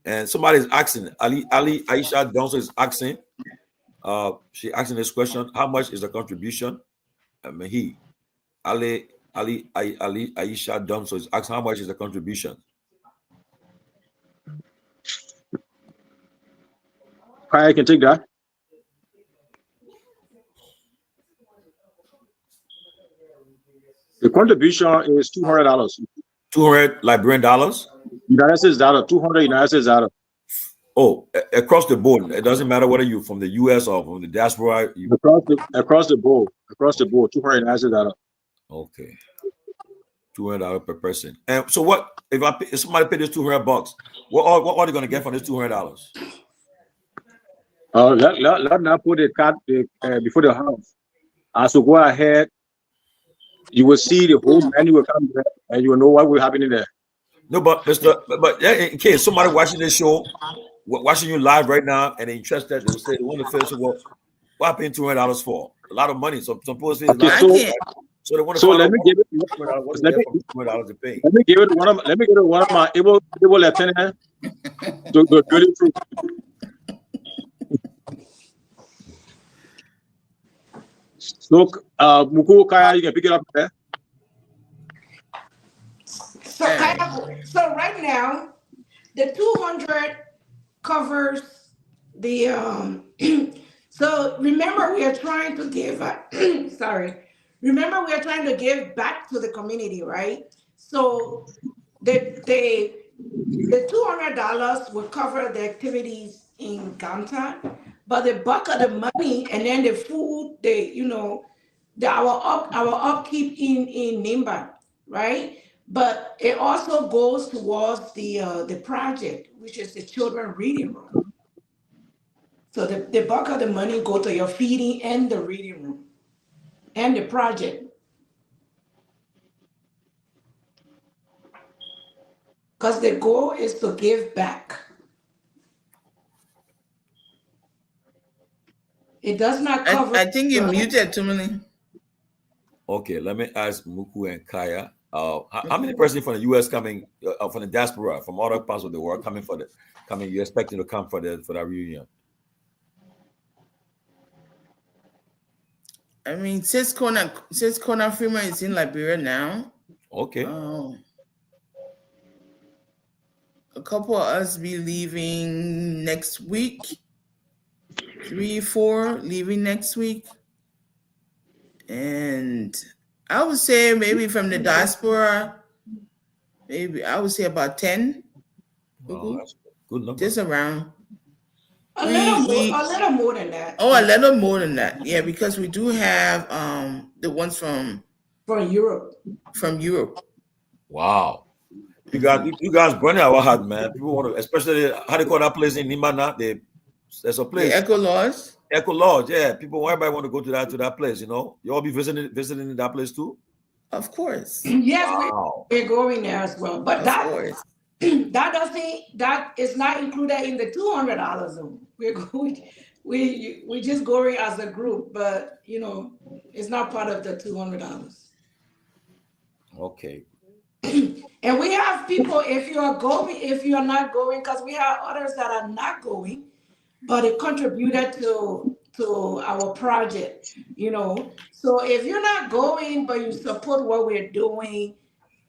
And somebody's asking, Aisha Donso is asking, she asking this question: how much is the contribution? Aisha Donso is asking, how much is the contribution? I can take that. The contribution is $200. $200 Liberian dollars. United States dollar. 200 United States dollar. Oh, across the board. It doesn't matter whether you're from the U.S. or from the diaspora. Across the board. $200 United States dollar. Okay, $200 per person. And so, what if somebody paid this $200? What are they going to get from this $200? Let not put the cart before the house. As you go ahead, you will see the whole menu will come there, and you will know what will happen in there. No, but in case somebody watching this show, watching you live right now, and they're interested, they'll say they want to feel what I paying $200 for? A lot of money. So some people say so they want to. So let me give it. Let me give it one of my able lieutenants to do it through. Look, Muku Kaya, you can pick it up there. So right now, the 200 covers the. So remember, we are trying to give. Remember, we are trying to give back to the community, right? So the $200 will cover the activities in Ganta, but the bulk of the money and then the food, our upkeep in Nimba, right? But it also goes towards the project, which is the children reading room. So the bulk of the money go to your feeding and the reading room and the project. Because the goal is to give back. It does not cover. I think you're muted, Tomalin. Okay, let me ask Muku and Kaya. How many persons from the U.S. coming, from the diaspora, from other parts of the world coming you're expecting to come for that reunion? I mean, says Kona Freeman is in Liberia now. Okay. A couple of us be leaving next week. 3, 4 leaving next week. And I would say maybe from the diaspora, maybe I would say about 10. Wow, that's good number. Just around. A little more than that. Oh, a little more than that. Yeah, because we do have the ones from Europe. From Europe. Wow. You guys burning our heart, man. People want to, especially how they call that place in Nimana. There's a place. The Echo Lodge. Echo Lodge, yeah. Everybody want to go to that place, You all be visiting that place too? Of course. Yes, wow. We're going there as well. But that is not included in the $200 zone. We're just going as a group, but it's not part of the $200. Okay. And we have people, if you are not going, because we have others that are not going, but it contributed to our project, So if you're not going, but you support what we're doing,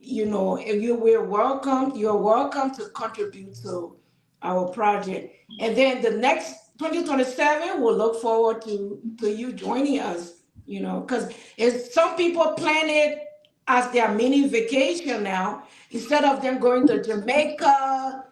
if you're welcome to contribute to our project. And then the next 2027, we'll look forward to you joining us, because if some people plan it as their mini vacation now, instead of them going to Jamaica,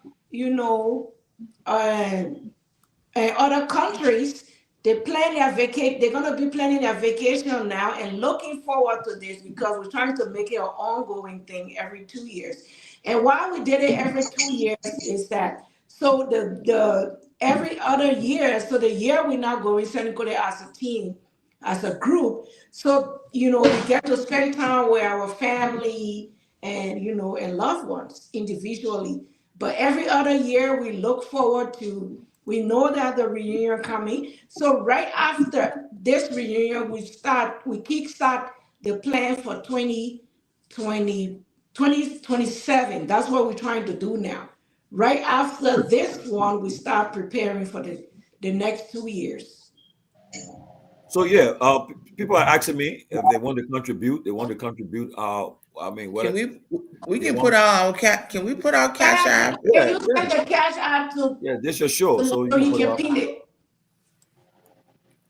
and other countries, they plan their they're gonna be planning their vacation now and looking forward to this because we're trying to make it an ongoing thing every 2 years. And why we did it every 2 years is that so the every other year, so the year we're now going Senegal as a team, as a group, so we get to spend time with our family and and loved ones individually. But every other year we look forward to, we know that the reunion coming. So right after this reunion, we kickstart the plan for 2027. That's what we're trying to do now. Right after this one, we start preparing for the next 2 years. So yeah, people are asking me if they want to contribute. They want to contribute. I mean, what Can we can put our Can we put our cash app? Can you send the cash app to? Yeah, this is your show, so so you put can up. pin it.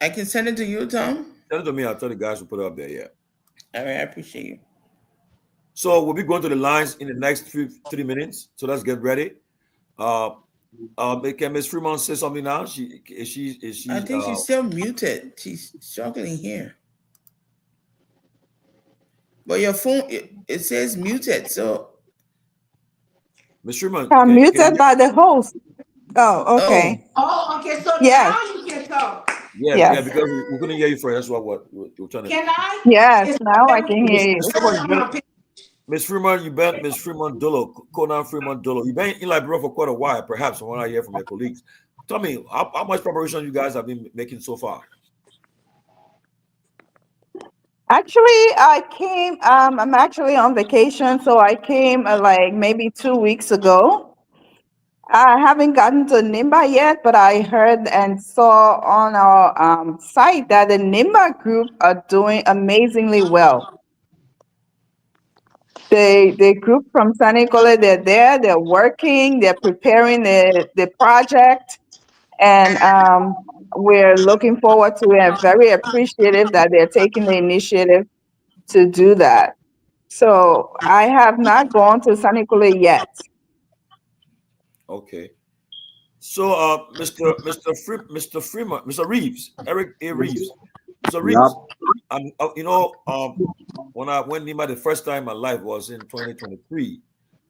I can send it to you, Tom. Send it to me. I'll tell the guys to put it up there. Yeah. All right, I appreciate you. So we'll be going to the lines in the next 3 minutes. So let's get ready. Can Ms. Fremont say something now? Is she? I think she's still muted. She's struggling here. But your phone, it says muted. So Ms. Fremont, I'm muted by the host. Oh, okay. Oh, okay. So Yes. now you can talk. Yeah, Yes. yeah, because we couldn't hear you first. That's what we're trying to. Can I? Yes, now I can hear you. Ms. Fremont, Ms. Fremont Dolo, Conan Fremont Dolo. You've been in Liberia for quite a while, perhaps, from what I hear from your colleagues. Tell me, how much preparation you guys have been making so far? Actually, I came, I'm actually on vacation, so I came like maybe 2 weeks ago. I haven't gotten to Nimba yet, but I heard and saw on our site that the Nimba group are doing amazingly well. The group from San Nicolas, they're there, they're working, they're preparing the project, and we're looking forward to it and very appreciative that they're taking the initiative to do that. So I have not gone to San Nicolas yet. Okay. So, Mr. Fremont, Mr. Reeves, Eric A. Reeves, Mr. Reeves. When I went Nima the first time in my life was in 2023.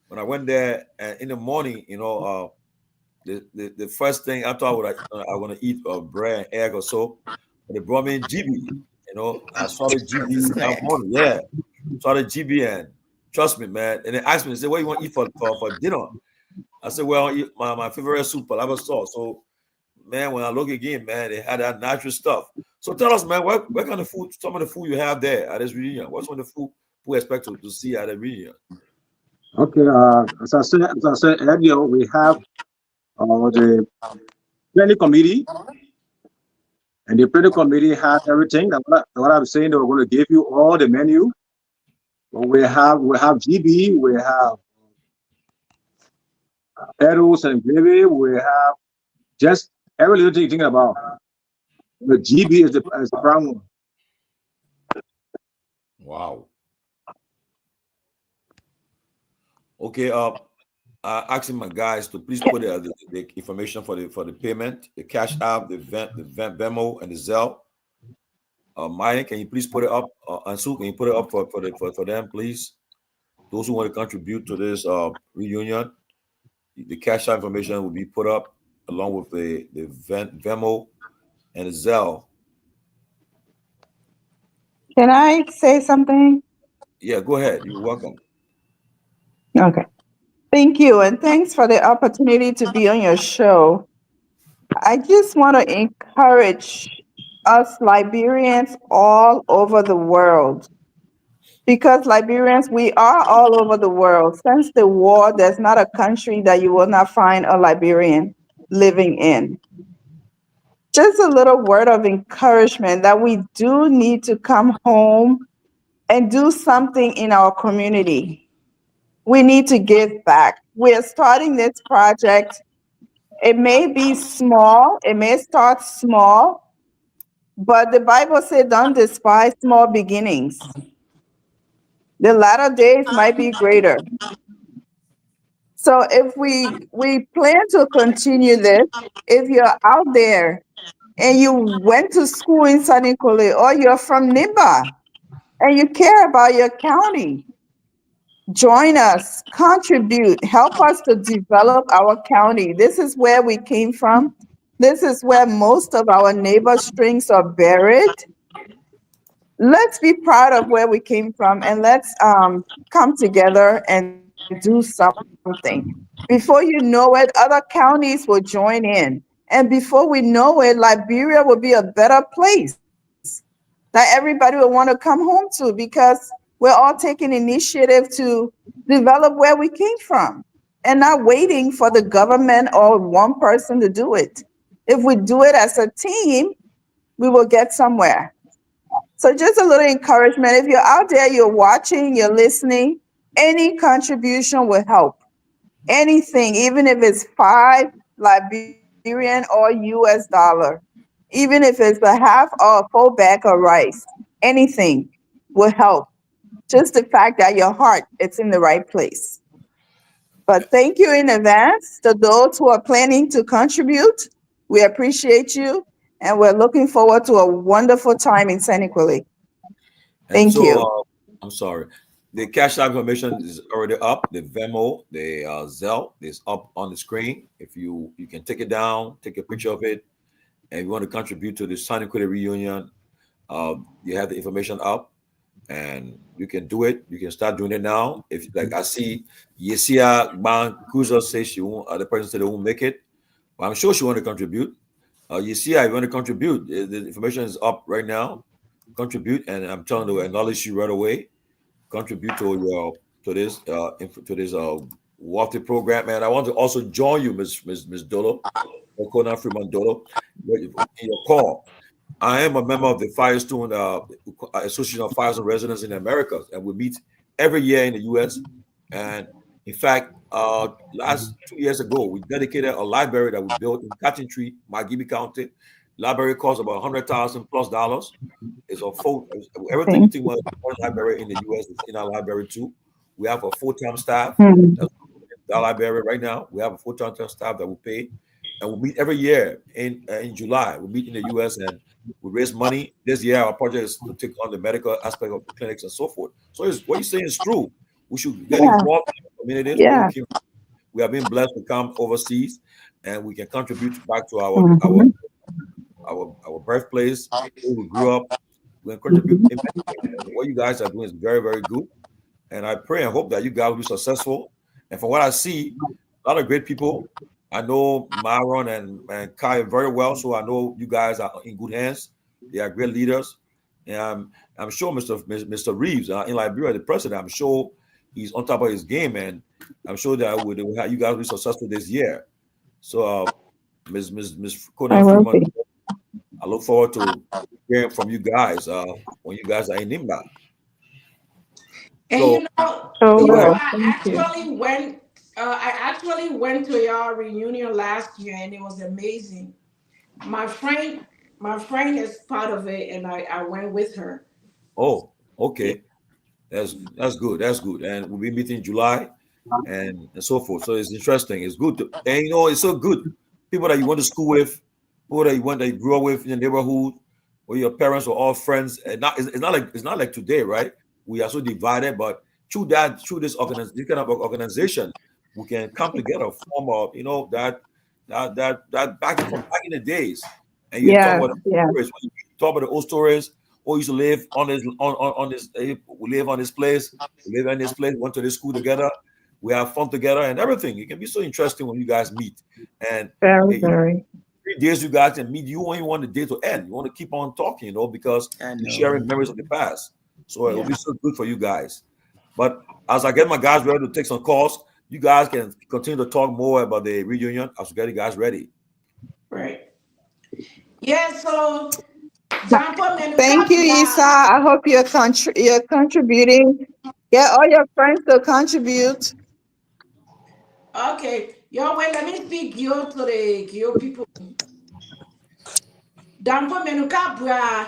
When I went there in the morning, the first thing I thought I want to eat bread and egg or so. But they brought me in GB. I saw the GB that morning. Yeah, saw the GB, and trust me, man. And they asked me, they said, "What do you want to eat for dinner?" I said, "Well, I eat my favorite soup, palava sauce." So, man, when I look again, man, they had that natural stuff. So tell us, man, what kind of food, some of the food you have there at this reunion? What's one of the food we expect to see at the reunion? Okay, as I said earlier, we have the planning committee, and the planning committee has everything. What I'm saying, they're going to give you all the menu. We have GB, we have arrows and gravy, we have just every little thing you're thinking about. The GB is the prime one. Wow. Okay, asking my guys to please put the information for the payment, the cash app, the Venmo, and the Zelle. Myean, can you please put it up? Ansu, can you put it up for them, please? Those who want to contribute to this reunion, the cash app information will be put up along with the Venmo and the Zelle. Can I say something? Yeah, go ahead. You're welcome. Okay. Thank you, and thanks for the opportunity to be on your show. I just want to encourage us Liberians all over the world, because Liberians, we are all over the world. Since the war, there's not a country that you will not find a Liberian living in. Just a little word of encouragement that we do need to come home and do something in our community. We need to give back. We're starting this project. It may be small, it may start small, but the Bible said, don't despise small beginnings. The latter days might be greater. So if we plan to continue this, if you're out there and you went to school in Sanikole or you're from Nimba and you care about your county, join us, contribute, help us to develop our county. This is where we came from. This is where most of our neighbor strings are buried. Let's be proud of where we came from and let's come together and do something. Before you know it, other counties will join in. And before we know it, Liberia will be a better place that everybody will want to come home to because we're all taking initiative to develop where we came from and not waiting for the government or one person to do it. If we do it as a team, we will get somewhere. So just a little encouragement. If you're out there, you're watching, you're listening, any contribution will help. Anything, even if it's 5 Liberian or US dollar, even if it's a half or a full bag of rice, anything will help. Just the fact that your heart it's in the right place. But thank you in advance to those who are planning to contribute. We appreciate you and we're looking forward to a wonderful time in Senequally. And Thank you. so, I'm sorry. The cash app information is already up. The Venmo, the Zelle is up on the screen. If you can take it down, take a picture of it, and you want to contribute to the Senequally reunion, you have the information up, and you can do it. You can start doing it now. If like I see Yesia Ban Kuzo says she won't, the person said they won't make it, but I'm sure she want to contribute. Yesia, you want to contribute? The information is up right now. Contribute, and I'm telling you, acknowledge you right away. Contribute to this wealthy program, and I want to also join you, Miss Dolo, Okona Freeman Dolo, in your call. I am a member of the Firestone Association of Firestone Residents in America, and we meet every year in the U.S. And in fact, last 2 years ago, we dedicated a library that we built in Cotton Tree, Magibi County. Library costs about $100,000+. It's a full everything you think was one library in the U.S. is in our library too. We have a full-time staff. That's in our library right now. We have a full-time staff that we pay, and we meet every year in July. We meet in the U.S. and we raise money. This year, our project is to take on the medical aspect of the clinics and so forth. So what you're saying is true. We should get involved in the communities. Yeah. We have been blessed to come overseas, and we can contribute back to our birthplace, where we grew up. We can contribute. What you guys are doing is very, very good, and I pray and hope that you guys will be successful. And from what I see, a lot of great people. I know Myron and Kai very well, so I know you guys are in good hands. They are great leaders, and I'm sure Mr. Reeves in Liberia, the president, I'm sure he's on top of his game, and I'm sure that you guys will be successful this year. So, Ms. Conan Freeman, I look forward to hearing from you guys when you guys are in Nimba. And So, I actually went to your reunion last year, and it was amazing. My friend is part of it, and I went with her. Oh, okay, that's good. That's good, and we'll be meeting in July, and so forth. So it's interesting. It's good, and it's so good. People that you went to school with, people that you grew up with in the neighborhood, where your parents were all friends. And it's not like today, right? We are so divided, but through this kind of organization, we can come together, form that back in the days. And you talk about the stories. When you talk about the old stories. We used to live on this we live on this place, we live in this place, went to this school together, we have fun together and everything. It can be so interesting when you guys meet. And very 3 days you guys can meet, you only want the day to end. You want to keep on talking, because you're sharing memories of the past. So it will be so good for you guys. But as I get my guys ready to take some calls, you guys can continue to talk more about the reunion as we get you guys ready. Right. Yeah, so thank you, Isa. I hope you're contributing. Get all your friends to contribute. Okay. Wait, let me speak you to the Gio people. Dampo menuka bra.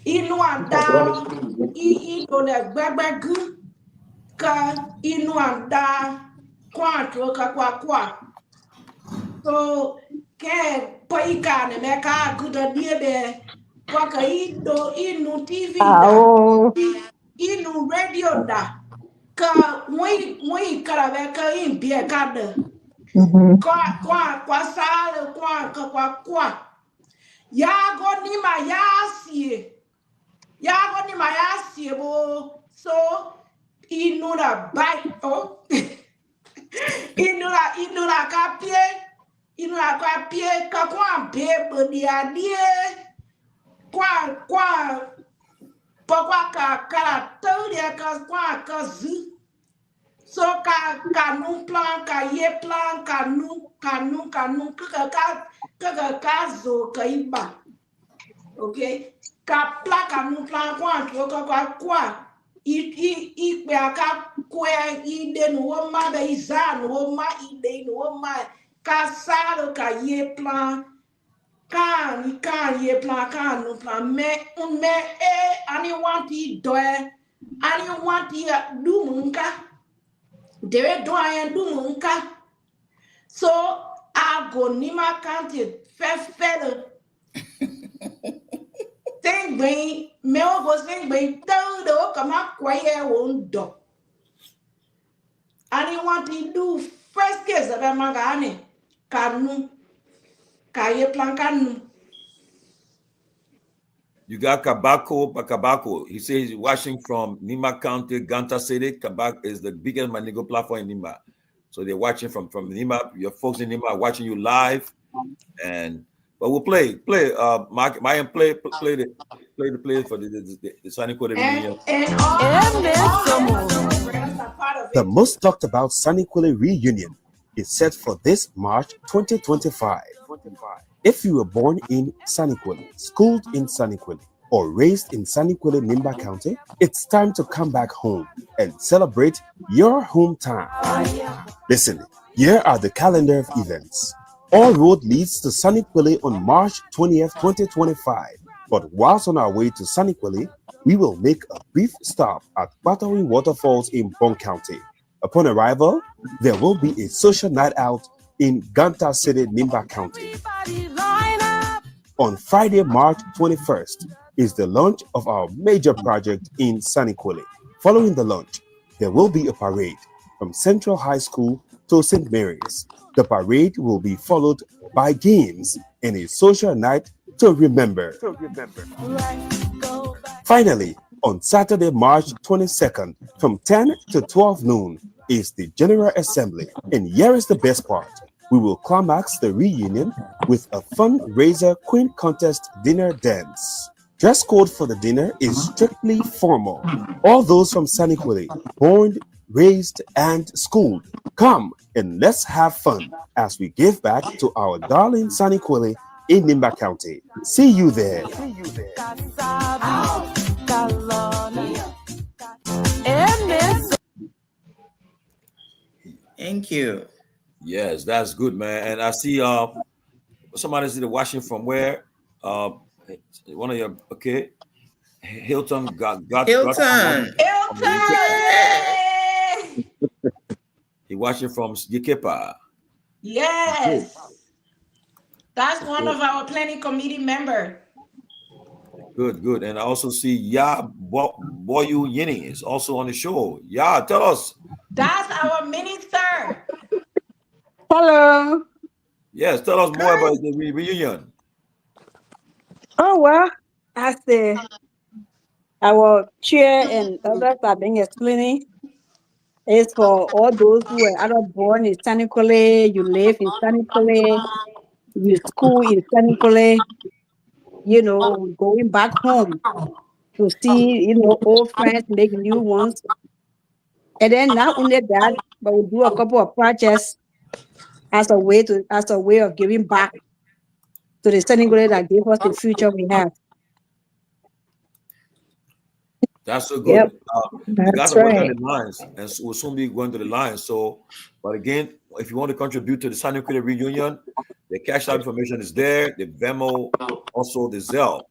Inu ada. Inu ne gbagbagu. ka inuanda kwantro ka kwa. So ke paika ne meka guda diebe kwa ka inu TV da Oh. inu radio da ka mwi karabe ka in bie kada kwa sale kwa yago ni ma yasie bo so inu na bai oh inura kapie ka kwa bebe dia kwa pokwa ka karatoria ka kwa ka zu so ka nu plan ka ye plan ka nu ka zo ka iba okay ka pla ka nu plan kwa ikpe aka kwe ide no ma be izan no ma ide no ma ka saro ka ye plan ka ye plan ka no plan me ani want i do ani want i do munka dere do ayen do munka so agonima kante fe Sing bem, meu você bem todo como a coia do. And you want to do first case of a magane, kanu, kaye plan kanu. You got Kabako. He says he's watching from Nima County, Ganta City. Kabak is the biggest Manigo platform in Nima. So they're watching from Nima. Your folks in Nima are watching you live. But we'll play. Myean play for the Sunny Quarter reunion. The most talked about Sunny Quarter reunion is set for this March 2025. If you were born in Sunny Quarter, schooled in Sunny Quarter, or raised in Sunny Quarter, Nimba County, it's time to come back home and celebrate your hometown. Listen, here are the calendar of events. All road leads to Sunny Quarter on March 20th, 2025. But whilst on our way to Sunny Quarter, we will make a brief stop at Battery Waterfalls in Bong County. Upon arrival, there will be a social night out in Ganta City, Nimba County. On Friday, March 21st, is the launch of our major project in Sunny Quarter. Following the launch, there will be a parade from Central High School to St. Mary's. The parade will be followed by games and a social night to remember. Finally, on Saturday, March 22nd, from 10 to 12 noon, is the General Assembly. And here is the best part. We will climax the reunion with a fundraiser Queen Contest dinner dance. Dress code for the dinner is strictly formal. All those from Sunny Quarter, born, raised, and schooled, come and let's have fun as we give back to our darling Sunny Quarter in Nimba County. See you there. Thank you. Yes, that's good, man. And I see somebody's watching from where? One of your Hilton got Hilton. He watching from Yikepa. Yes. That's one of our planning committee member. Good. And I also see Ya Boyu Yini is also on the show. Ya, tell us. That's our minister. Hello. Yes, tell us more about the reunion. Oh, well, as our chair and others have been explaining, it's for all those who were either born in Sunny Quarter, you live in Sunny Quarter, you school in Sunny Quarter, going back home to see, old friends, make new ones. And then not only that, but we do a couple of projects as a way of giving back to the Sunny Quarter that gave us the future we have. That's so good. Yep. You guys That's are working right. on the lines, and we'll soon be going to the lines. So, but again, if you want to contribute to the Sunny Quarter reunion, the cash out information is there, the Venmo, also the Zelle.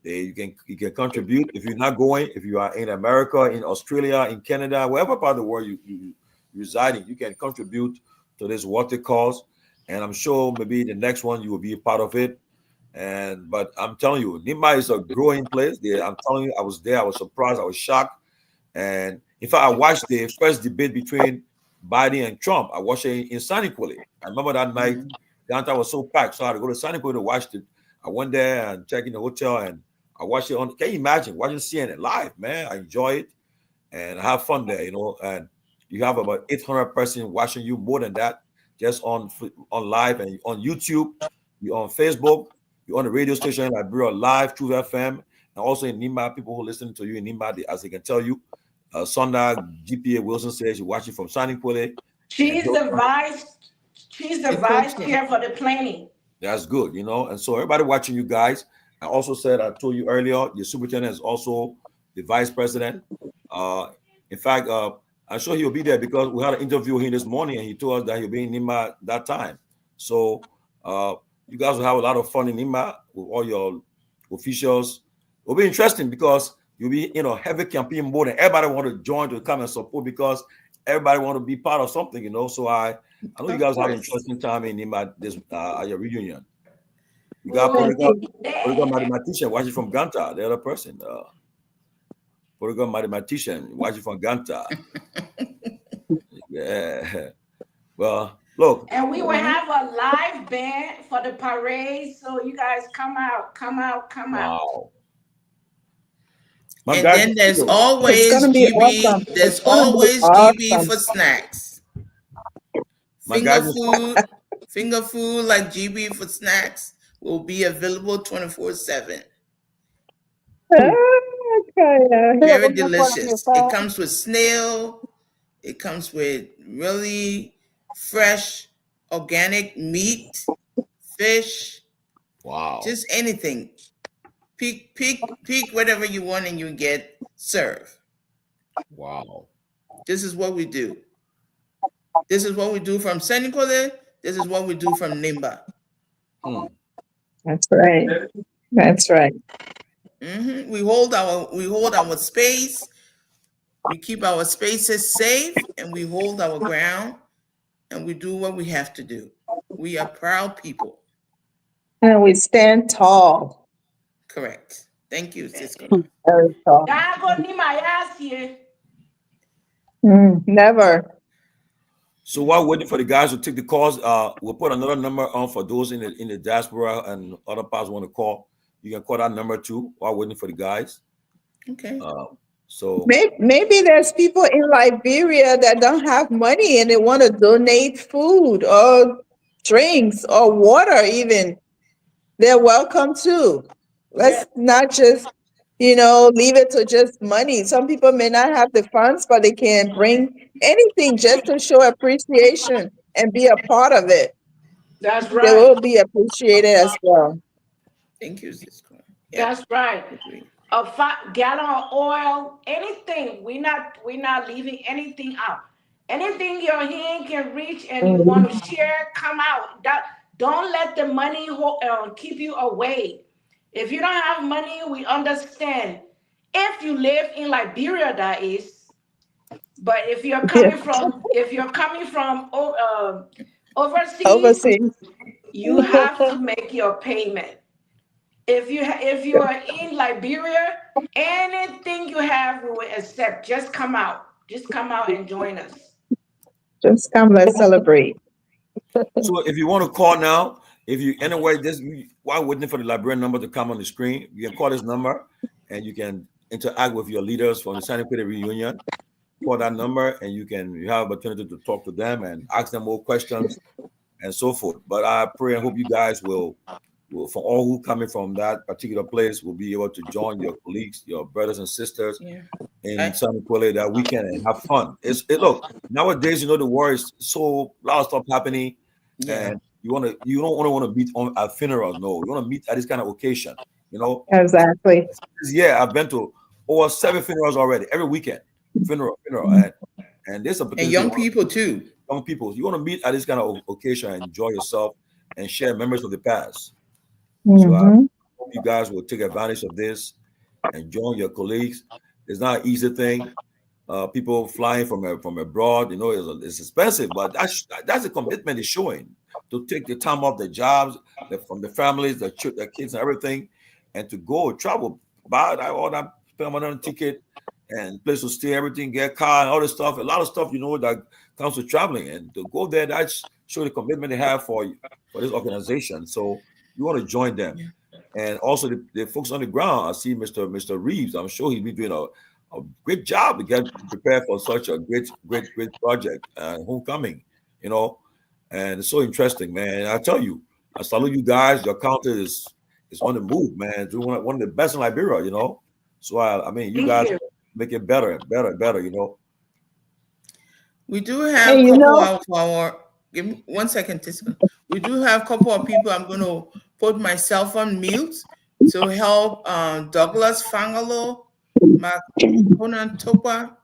You can contribute if you're not going. If you are in America, in Australia, in Canada, wherever part of the world you residing, you can contribute to this water cause. And I'm sure maybe the next one you will be a part of it. But I'm telling you, Nimba is a growing place. I'm telling you, I was there. I was surprised. I was shocked. And in fact, I watched the first debate between Biden and Trump. I watched it in Saniquale. I remember that night, downtown was so packed, so I had to go to Saniquale to watch it. I went there and checked in the hotel, and I watched it on. Can you imagine watching CNN live, man? I enjoy it and I have fun there, And you have about 800 person watching you, more than that, just on live and on YouTube. You're on Facebook. You're on the radio station in Liberia Live, Truth FM, and also in Nimba. People who listen to you in Nimba, as they can tell you. Sonda GPA Wilson says you're watching from Saniquale. She's the vice chair for the planning. That's good, And so everybody watching you guys. I also said, I told you earlier, your superintendent is also the vice president. In fact, I'm sure he'll be there because we had an interview with him this morning, and he told us that he'll be in Nimba that time. So you guys will have a lot of fun in Nimba with all your officials. It'll be interesting because you'll be, heavy campaign mode, and everybody want to join to come and support because everybody want to be part of something, So I know you guys have an interesting time in Nimba this at your reunion. You got Political mathematician watching from Ganta, the other person. Political mathematician watching from Ganta. Yeah. Well, look. And we will have a live band for the parade, so you guys come out. Wow. And then there's always GB. Awesome. There's always GB for snacks. Finger food like GB for snacks will be available 24/7. Very delicious. It comes with snail. It comes with really fresh, organic meat, fish. Wow. Just anything. Pick whatever you want and you get served. Wow. This is what we do. This is what we do from Saniquale. This is what we do from Nimba. That's right. That's right. We hold our space. We keep our spaces safe, and we hold our ground, and we do what we have to do. We are proud people. And we stand tall. Correct. Thank you, Cisco. Very tall. Never. So while waiting for the guys to take the calls, we'll put another number on for those in the diaspora and other parts want to call. You can call that number too while waiting for the guys. Okay. So maybe there's people in Liberia that don't have money and they want to donate food or drinks or water even. They're welcome too. Let's not just, leave it to just money. Some people may not have the funds, but they can bring anything just to show appreciation and be a part of it. That's right. They will be appreciated as well. Thank you, Cisco. Yeah. That's right. A gallon of oil, anything. We're not leaving anything out. Anything your hand can reach and you want to share, come out. Don't let the money keep you away. If you don't have money, we understand. If you live in Liberia, that is. But if you're coming from overseas, you have to make your payment. If you are in Liberia, anything you have, we will accept. Just come out. Just come out and join us. Just come, let's celebrate. So if you want to call now, while waiting for the Liberian number to come on the screen, you can call this number and you can interact with your leaders from the Saniquale reunion. Call that number and you have opportunity to talk to them and ask them more questions and so forth. But I pray and hope you guys will for all who coming from that particular place, will be able to join your colleagues, your brothers and sisters in Saniquale that weekend and have fun. Look, nowadays, the war is a lot of stuff happening, and you don't want to meet at funerals. No, you want to meet at this kind of occasion. Exactly. Yeah, I've been to over 7 funerals already every weekend. Funeral, and there's a and young people too. Young people, you want to meet at this kind of occasion and enjoy yourself and share memories of the past. So I hope you guys will take advantage of this and join your colleagues. It's not an easy thing. People flying from abroad, you know, it's expensive, but that's a commitment is showing to take the time off their jobs, from the families, their kids, and everything, and to go travel, buy all that, spend money on a ticket and place to stay, everything, get a car and all this stuff. A lot of stuff, you know, that comes with traveling, and to go there, that's show the commitment they have for this organization. So you want to join them, and also the folks on the ground. I see Mr. Reeves. I'm sure he'll be doing a great job to get prepared for such a great project, homecoming, you know, and it's so interesting, man. I tell you, I salute you guys. Your county is on the move, man. It's one of the best in Liberia, you know. So I mean, you guys make it better, you know. We do have a couple of our. Give me 1 second, Tisca. We do have a couple of people. I'm going to put myself on mute to help Douglas Fangalo. Makona Topa.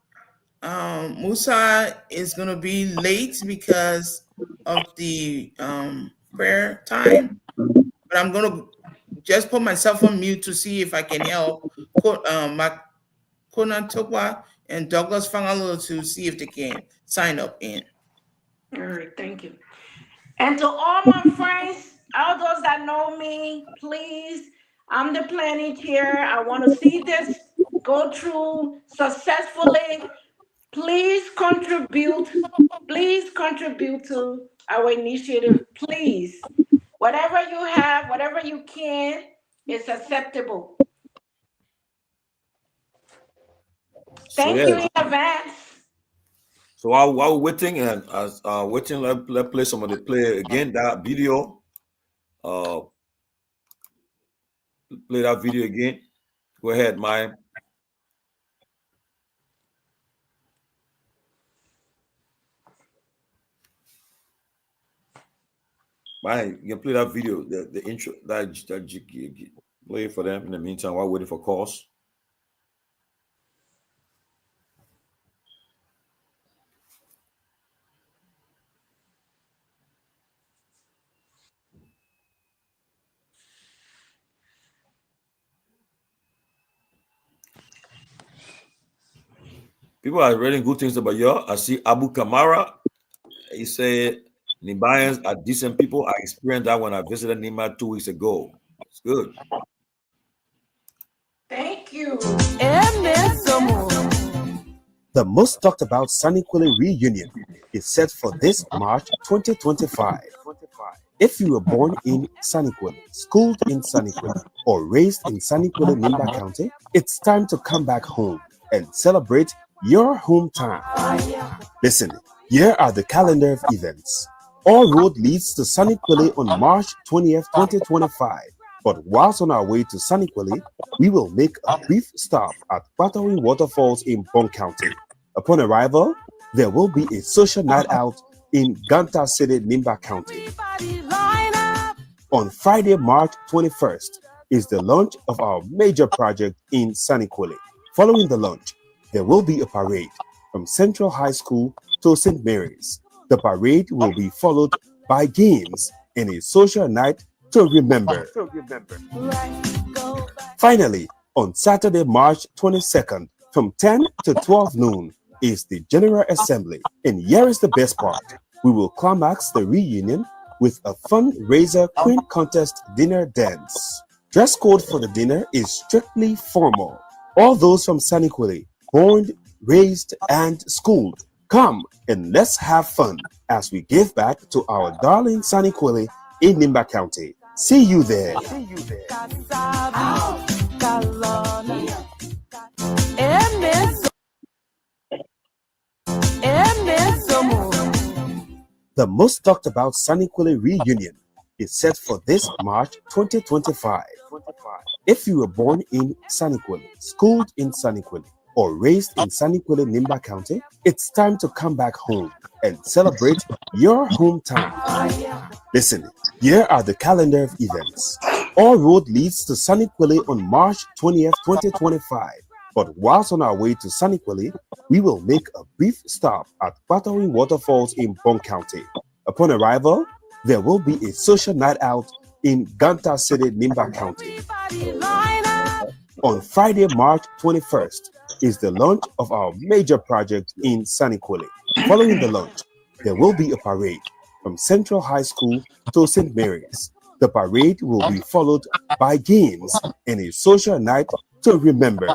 Musa is going to be late because of the prayer time, but I'm going to just put myself on mute to see if I can help Makona Topa and Douglas Fangalo to see if they can sign up in. All right, thank you. And to all my friends, all those that know me, please, I'm the planning chair. I want to see this go through successfully. Please contribute to our initiative, please. Whatever you have, whatever you can, is acceptable. Thank you in advance. So while we're waiting, and as waiting, let's play some of the play again, that video. Play that video again. Go ahead, Myean. Myean, you can play that video, the intro, that play for them in the meantime while waiting for calls. People are reading good things about you. I see Abu Kamara. He said, Nibayans are decent people. I experienced that when I visited Nima 2 weeks ago. It's good. Thank you. The most talked about Saniquale reunion is set for this March 2025. If you were born in Saniquale, schooled in Saniquale, or raised in Saniquale, Nimba County, it's time to come back home and celebrate your hometown. Listen, here are the calendar of events. All road leads to Saniquale on March 20th, 2025. But whilst on our way to Saniquale, we will make a brief stop at Patawin Waterfalls in Bong County. Upon arrival, there will be a social night out in Ganta City, Nimba County. On Friday, March 21st, is the launch of our major project in Saniquale. Following the launch, there will be a parade from Central High School to St. Mary's. The parade will be followed by games and a social night to remember. Finally, on Saturday, March 22nd, from 10 to 12 noon, is the General Assembly. And here is the best part. We will climax the reunion with a fundraiser queen contest dinner dance. Dress code for the dinner is strictly formal. All those from Saniquale, born, raised, and schooled, come and let's have fun as we give back to our darling Saniquale in Nimba County. See you there. The most talked about Saniquale reunion is set for this March 2025. If you were born in Saniquale, schooled in Saniquale, or raised in Saniquale, Nimba County, it's time to come back home and celebrate your hometown. Listen, here are the calendar of events. All road leads to Saniquale on March 20th, 2025. But whilst on our way to Saniquale, we will make a brief stop at Patawin Waterfalls in Bong County. Upon arrival, there will be a social night out in Ganta City, Nimba County. On Friday, March 21st, is the launch of our major project in Saniquale. Following the launch, there will be a parade from Central High School to St. Mary's. The parade will be followed by games and a social night to remember.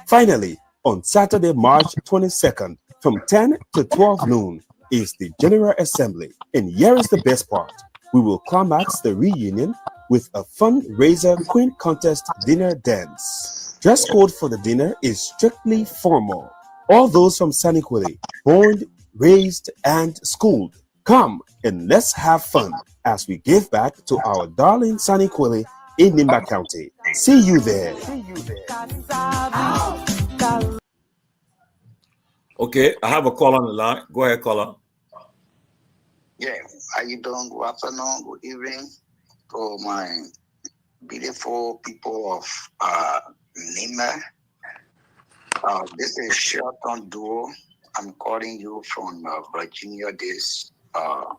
Finally, on Saturday, March 22nd, from 10 to 12 noon, is the General Assembly. And here is the best part. We will climax the reunion with a fundraiser queen contest dinner dance. Dress code for the dinner is strictly formal. All those from Saniquale, born, raised, and schooled, come and let's have fun as we give back to our darling Saniquale in Nimba County. See you there. Okay, I have a call on the line. Go ahead, caller. Yeah, how you doing? Good afternoon, good evening to my beautiful people of Nima. This is Shelton Duo. I'm calling you from Virginia. Are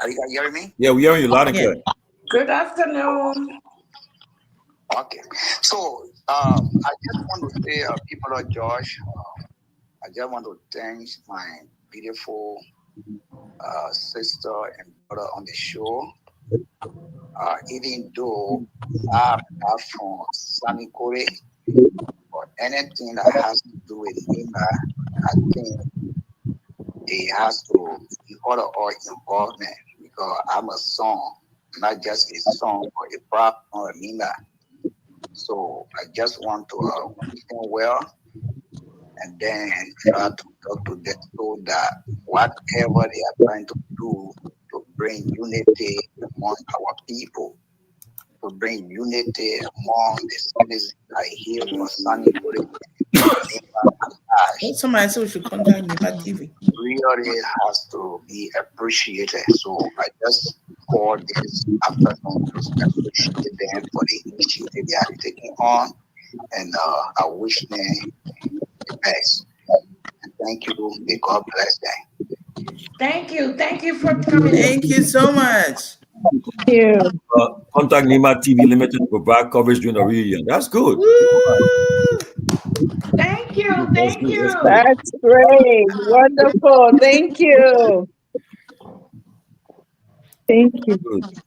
you hearing me? Yeah, we hear you loud and clear. Good afternoon. Okay, so I just want to say, people of Josh, I just want to thank my beautiful sister and brother on the show. Even though I'm not from Saniquale or anything that has to do with Nima, I think it has to be all of our involvement because I'm a song, not just a song or a prop or a Nima. So I just want to wish them well and then try to talk to them so that whatever they are trying to do to bring unity among our people, to bring unity among the citizens I hear from Saniquale. Somebody said we should contact Nima TV. Really has to be appreciated. So I just called this afternoon to appreciate them for the initiative they are taking on, and I wish them the best. And thank you. May God bless them. Thank you. Thank you for coming. Thank you so much. Thank you. Contact Nima TV Limited to provide coverage during the reunion. That's good. Thank you. Thank you. That's great. Wonderful. Thank you. Thank you. Good.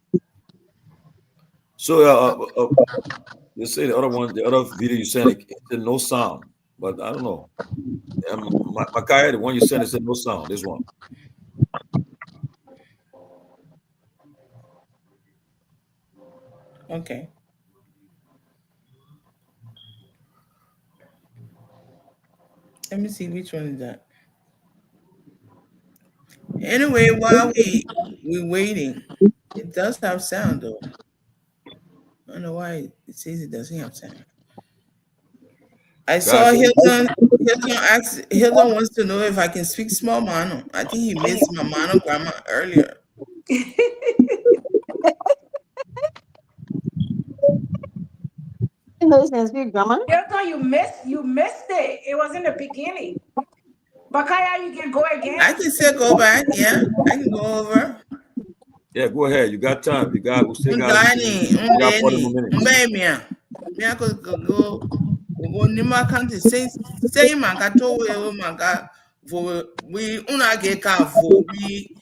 So, you say the other one, the other video you sent, it said no sound, but I don't know. Makaya, the one you sent, it said no sound. This one. Okay. Let me see which one is that. Anyway, while we're waiting, it does have sound though. I don't know why it says it doesn't have sound. I saw Hilton. Hilton wants to know if I can speak small mano. I think he missed my mano grammar earlier. Hilton, you missed it. It was in the beginning. Bakaya, you can go again. I can still go back. Yeah, I can go over. Yeah, go ahead. You got time. We still got 40 more minutes. I could go Nima County. Say manga to manga for we unage ka for we.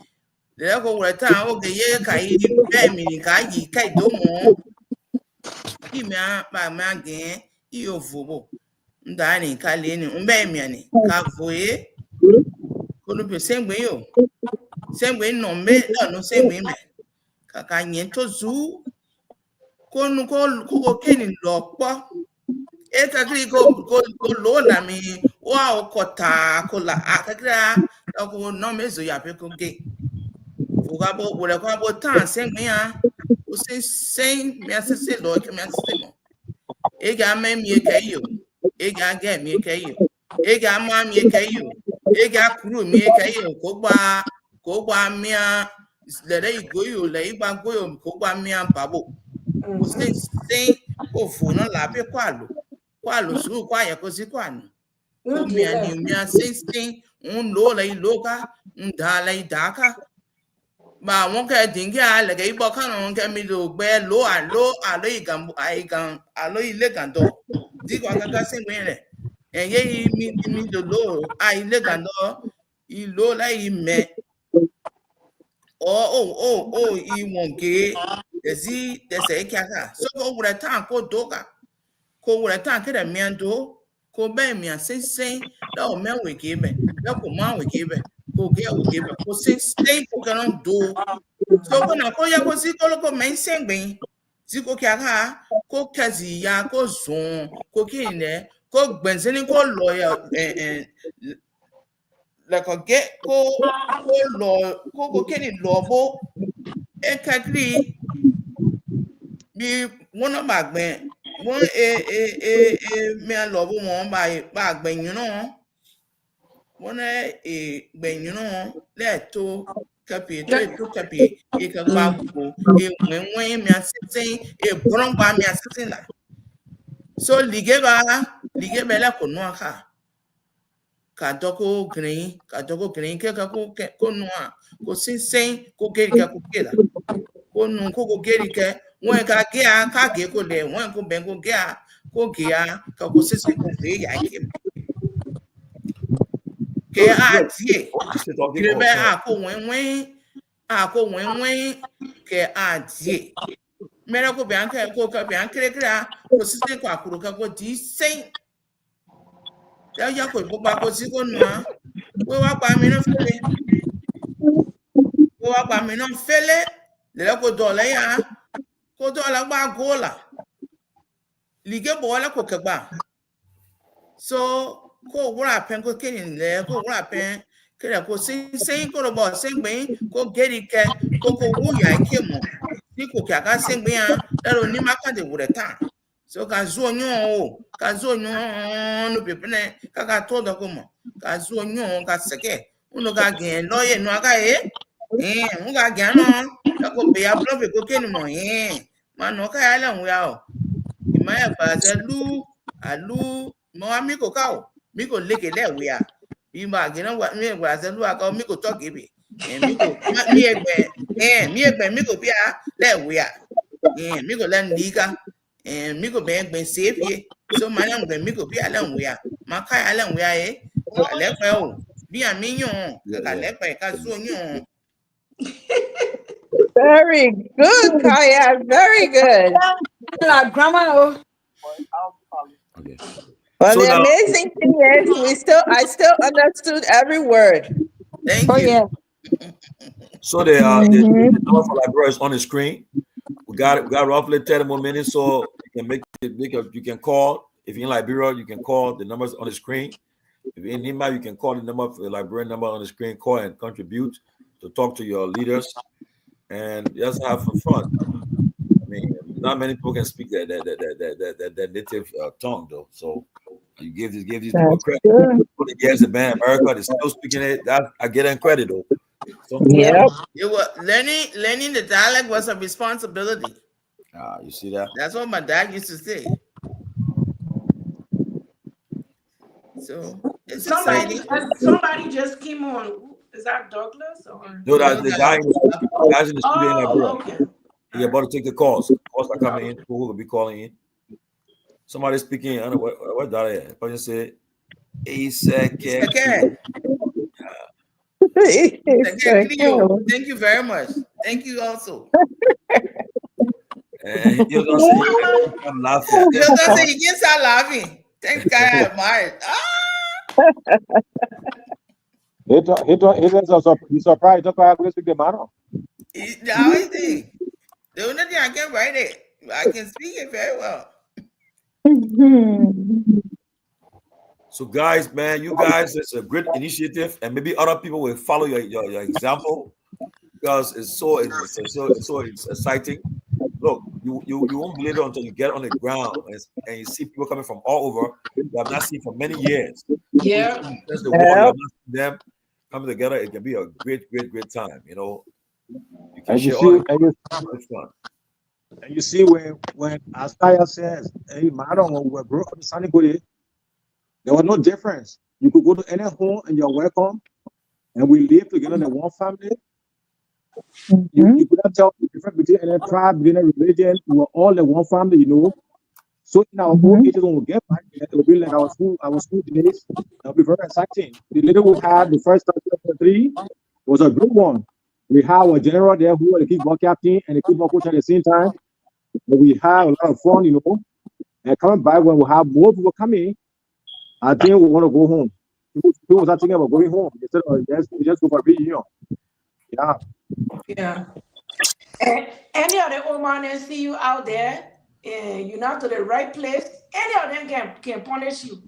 The go where time okay yeah kai be kai do mo. Imia ba mangen iyo vobo. Ndani kaleni ni ka voye. Kono pe sengwe yo. Sengwe no me no sengwe me. Kaka nyen to zu kono ko keni lopo. Eta kri go lo na mi wa okota kola akakra ko no mezo ya pe ko ge. Fuga bo wole ko bo tan sengwe ya. O se me asese lo ke me asese mo. E ga me mi ke yo. E ga ge mi ke yo. E ga ma mi ke yo. E ga kuru mi ke yo ko gba mia le go yo le gba go yo ko gba mia babo. O se o fu no la pe kwalo su kwa ya ko si kwano. Ko mia ni mia se un lo le loka ndala idaka. Ba won ka dingi a le ke ibo kan on ke mi do gbe lo igan alo ile kan do di ko ka sin gbe re en ye mi do lo ile kan do I lo la I me I won ke ezi dese ka so ko wura tan ko doka ko wura tan ke da mi ando ko be mi asensen la o me we ke be la ko ma we ke be ko ke we ke be ko sensen ko kan do so ko na ko ya ko si ko lo ko men sengben si ko kya ka ko kazi ya ko zon ko kine ko gbenzeni ko lo ya la ko get ko lo ko keni lobo e kakri bi wona magben won me lobo won ba gben you know wona gben you know le to kapi to kapi e ka gba go e wen mi asiten e boron gba mi asiten la so ligeba la ko no aka ka doko green ke ka ko no a ko sinsen ko geri ka ko kela ko nu ko geri ke wen ka ge a ka ge ko le wen ko ben ko ge a ka ko sinsen ko ge ya ke a tie grebe a ko wen ke a die mera ko bianca ko ka bianca ko sise ko akuru ka ko di sen ya ko ba ko si ko nu a we wa pa mi no fele le ko do le ya ko do la gba gola lige bo la ko ke gba so ko wura pen ko kenin le ko wura pen kere ko sen ko ro bo sen gbe ko geri ke ko wu ya ke mo ni ko ka ka sen gbe ya ero ni maka de wure ta so ka zo nyo no pepene ka to do ko mo ka zo nyo ka seke uno ga gen lo ye no aka un ga gen no ka ko be ya blo be ko kenin mo ma no ka ya le un ya o imaya ba ze alu mo ami ko ka o mi ko leke le we ya bi ma gen wa mi gba ze lu aka mi ko to gebe mi ko mi ko bi a le we ya mi ko le niga mi ko be gbe sefie so ma na gbe mi ko bi ala we ya ma ka ala we ya ka le pe o bi ami yan ka le pe ka so yan Very good, Kaya. Very good. La grandma. Okay. Well, So the now, amazing thing is, I still understood every word. thank Oh you yeah. so the number for Liberia is on the screen. We got roughly 30 more minutes, so you can you can call. If you're in Liberia, you can call the numbers on the screen. If you're in Nima, you can call the number for the Liberian number on the screen, call and contribute to talk to your leaders and just have some fun. I mean, not many people can speak their native tongue though. So you give these people That's credit. good. Yes, the band America, they're still speaking it. That I get them credit though. So, Yep. it was learning the dialect was a responsibility. you see that? That's what my dad used to say. So it's exciting. Somebody just came on. Is that Douglas or? No, that's the guy guys in the studio in Liberia. Okay. You're about to take the calls. Calls are coming in. People will be calling in. Somebody speaking. I don't know what that is. Person say, Okay. Thank you very much. Thank you also. You're gonna say, I'm laughing. You're gonna say you can't start laughing. Thanks, guy. I admire it. He's surprised. That's why I'm going to speak the matter. The only thing, I can write it. I can speak it very well. So, guys, man, you guys, it's a great initiative, and maybe other people will follow your example because it's so exciting. Look, you won't believe it until you get on the ground and you see people coming from all over you have not seen for many years. Yeah. Since the war, you have not seen them coming together. It can be a great time. You know, you can share all the fun. And you see when Asaya says, "Hey, madam, when we grew up in Sunny Gully, there was no difference. You could go to any home and you're welcome, and we live together in one family. You could not tell the difference between any tribe, between a religion. We were all in one family, you know. So in our old ages, when we get back there, it will be like our school days. It'll be very exciting. The lady we had the first time 3 was a good one. We had our general there who was the kickball captain and the kickball coach at the same time. But we had a lot of fun, you know. And coming back when we have more people coming, I think we want to go home. People start thinking about going home instead of just go for a reunion. Yeah. Yeah. And any of the women that see you out there and you're not to the right place, any of them can punish you.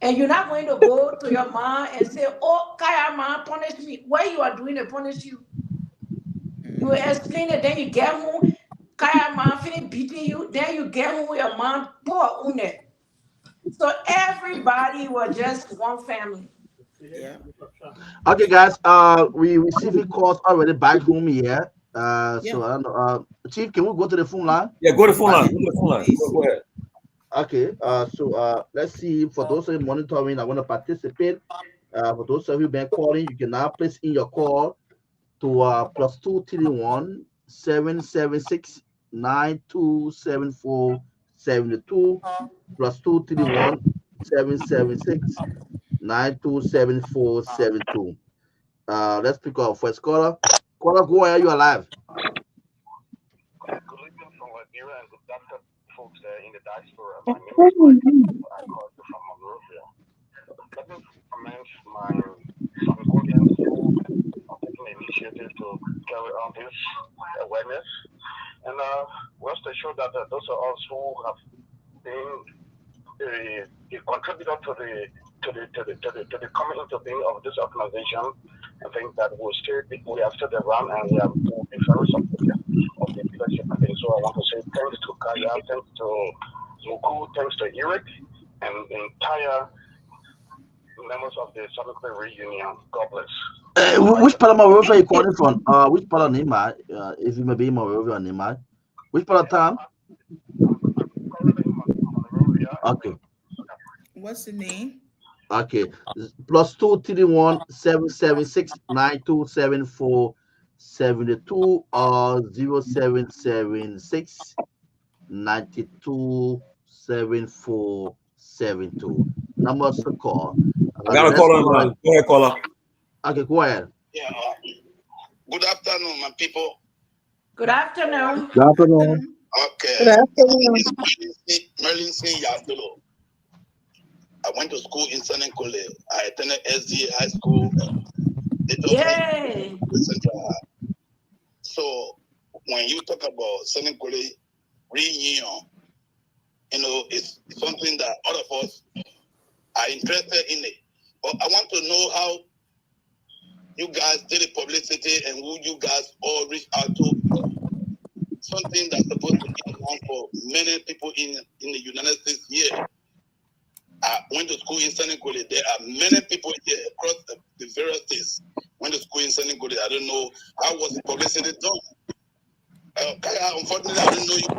And you're not going to go to your mom and say, oh, Kaya, mom, punish me. What you are doing to punish you? You will explain it, then you get home, Kaya, mom, finish beating you, then you get home with your mom, poor une. So everybody was just one family. Yeah. Okay, guys. We receiving calls already back home here. So I don't know. Chief, can we go to the phone line? Yeah, go to the phone line. Go to the phone line. Go ahead. Okay. So let's see. For those of you monitoring, I want to participate. For those of you been calling, you can now place in your call to +231 776 9274 72 +231 776 9274 72. Let's pick up first caller. Caller, go ahead. You alive? Good evening from Liberia and good afternoon, folks in the diaspora. My name is Mike. I call you from Monrovia. Let me commend my Sangovians who are taking the initiative to carry on this awareness. And rest assured that those of us who have been a contributor to the coming into being of this organization, I think that we have stood around and we will be very supportive of the leadership. I think so. I want to say thanks to Kaya, thanks to Muku, thanks to Eric, and the entire members of the Summit Reunion. God bless. Which part of Monrovia are you calling from? Which part of Nima? If you may be in Monrovia or Nima. Which part of town? Okay. What's the name? Okay. +231 776 9274 72 or 0776 92 74 72. Numbers to call. I got a caller on the line. Go ahead, caller. Okay, go ahead. Yeah. Good afternoon, my people. Good afternoon. Good afternoon. Okay. Good afternoon. Merlin C. Yadolo. I went to school in Senenkole. I attended SDA High School. Yay! Central High. So when you talk about Senenkole reunion, you know, it's something that all of us are interested in it. But I want to know how you guys did the publicity and who you guys all reached out to. Something that's supposed to be around for many people in the United States here. I went to school in Senenkole. There are many people here across the various states. Went to school in Senenkole. I don't know how was the publicity done. Kaya, unfortunately, I don't know you. I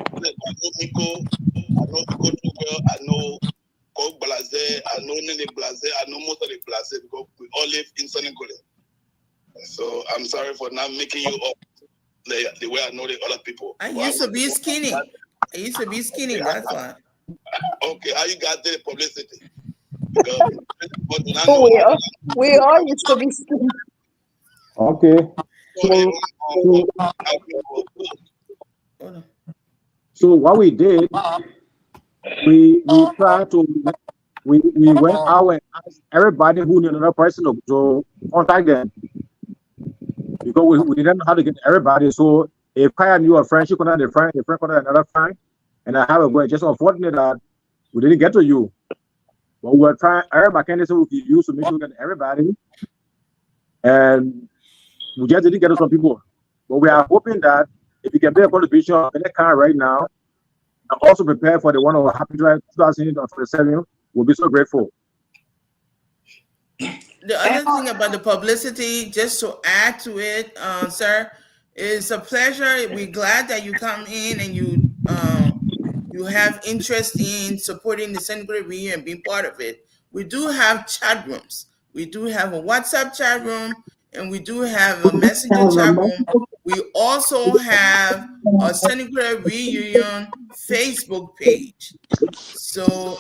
know Miko. I know Miko too well. I know Kog Blaze. I know Nene Blaze. I know most of the Blaze because we all live in Senenkole. So I'm sorry for not making you up the way I know the other people. I used to be skinny. That's why. Okay, how you guys did the publicity? We all used to be skinny. Okay. So what we did, we tried to we went out and asked everybody who knew another person to contact them because we didn't know how to get everybody. So if Kaya knew a friend, she contacted a friend contacted another friend, and I have a way. Just unfortunate that we didn't get to you, but we were trying everybody can say we could use to make sure we get everybody, and we just didn't get to some people. But we are hoping that if you can be a contribution of any kind right now, and also prepare for the one of Happy Drive 2027, we'll be so grateful. The other thing about the publicity, just to add to it, sir, it's a pleasure. We're glad that you come in and you have interest in supporting the Senegal Reunion and being part of it. We do have chat rooms. We do have a WhatsApp chat room, and we do have a messenger chat room. We also have a Senegal Reunion Facebook page. So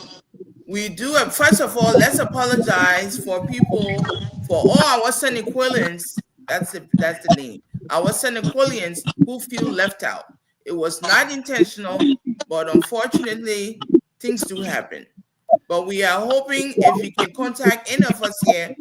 we do, first of all, let's apologize for people, for all our Senequilians, that's the name, our Senequilians who feel left out. It was not intentional, but unfortunately, things do happen. But we are hoping if you can contact any of us here,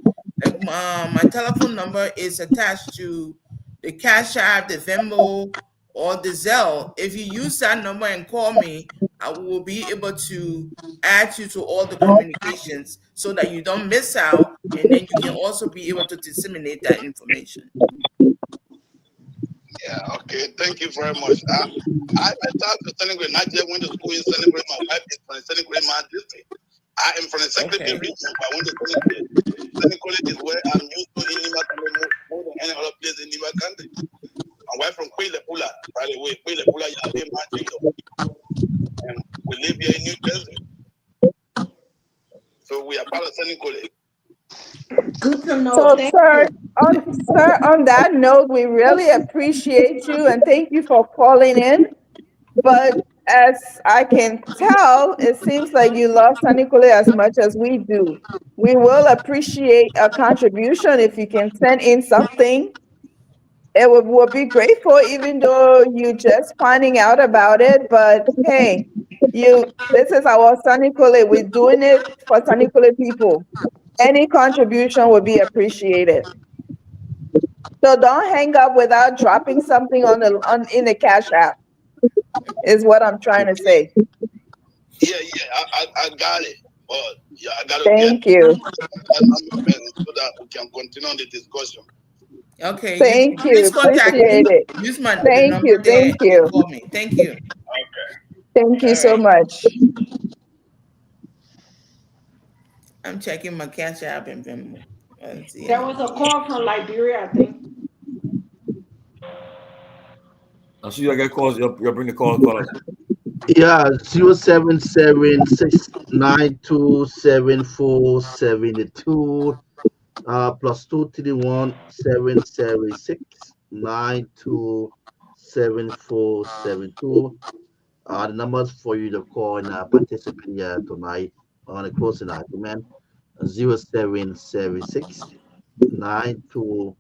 like my telephone number is attached to the Cash App, the Venmo, or the Zelle. If you use that number and call me, I will be able to add you to all the communications so that you don't miss out, and then you can also be able to disseminate that information. Yeah, okay. Thank you very much. I started to Senegal. Not yet went to school in Senegal. My wife is from the Senegal district. I am from the Secretary region, but I went to Senegal. Senegal is where I'm used to in Nima Country more than any other place in Nima Country. My wife from Kehleboe, by the way. Kehleboe, and we live here in New Jersey. So we are part of Senegal. Good to know. So, Thank sir, you. on that note, we really appreciate you and thank you for calling in. But as I can tell, it seems like you love Senegal as much as we do. We will appreciate a contribution if you can send in something. It would be grateful, even though you're just finding out about it. But hey, this is our Senegal. We're doing it for Senegal people. Any contribution would be appreciated. So don't hang up without dropping something in the Cash App, is what I'm trying to say. Yeah, I got it. But yeah, I got to Thank you. that number so that we can continue on the discussion. Okay. Thank you. Please contact Appreciate me. it. Use the Thank number you. there. Thank you. Call me. Thank you. Okay. Thank you All so right. much. I'm checking my Cash App and Venmo. Let's see. There was a call from Liberia, I think. I see you get calls. You'll bring the call. Yeah, 07769274772 plus 231-776-927472. The numbers for you to call and participate here tonight on the closing argument. 0776-927472.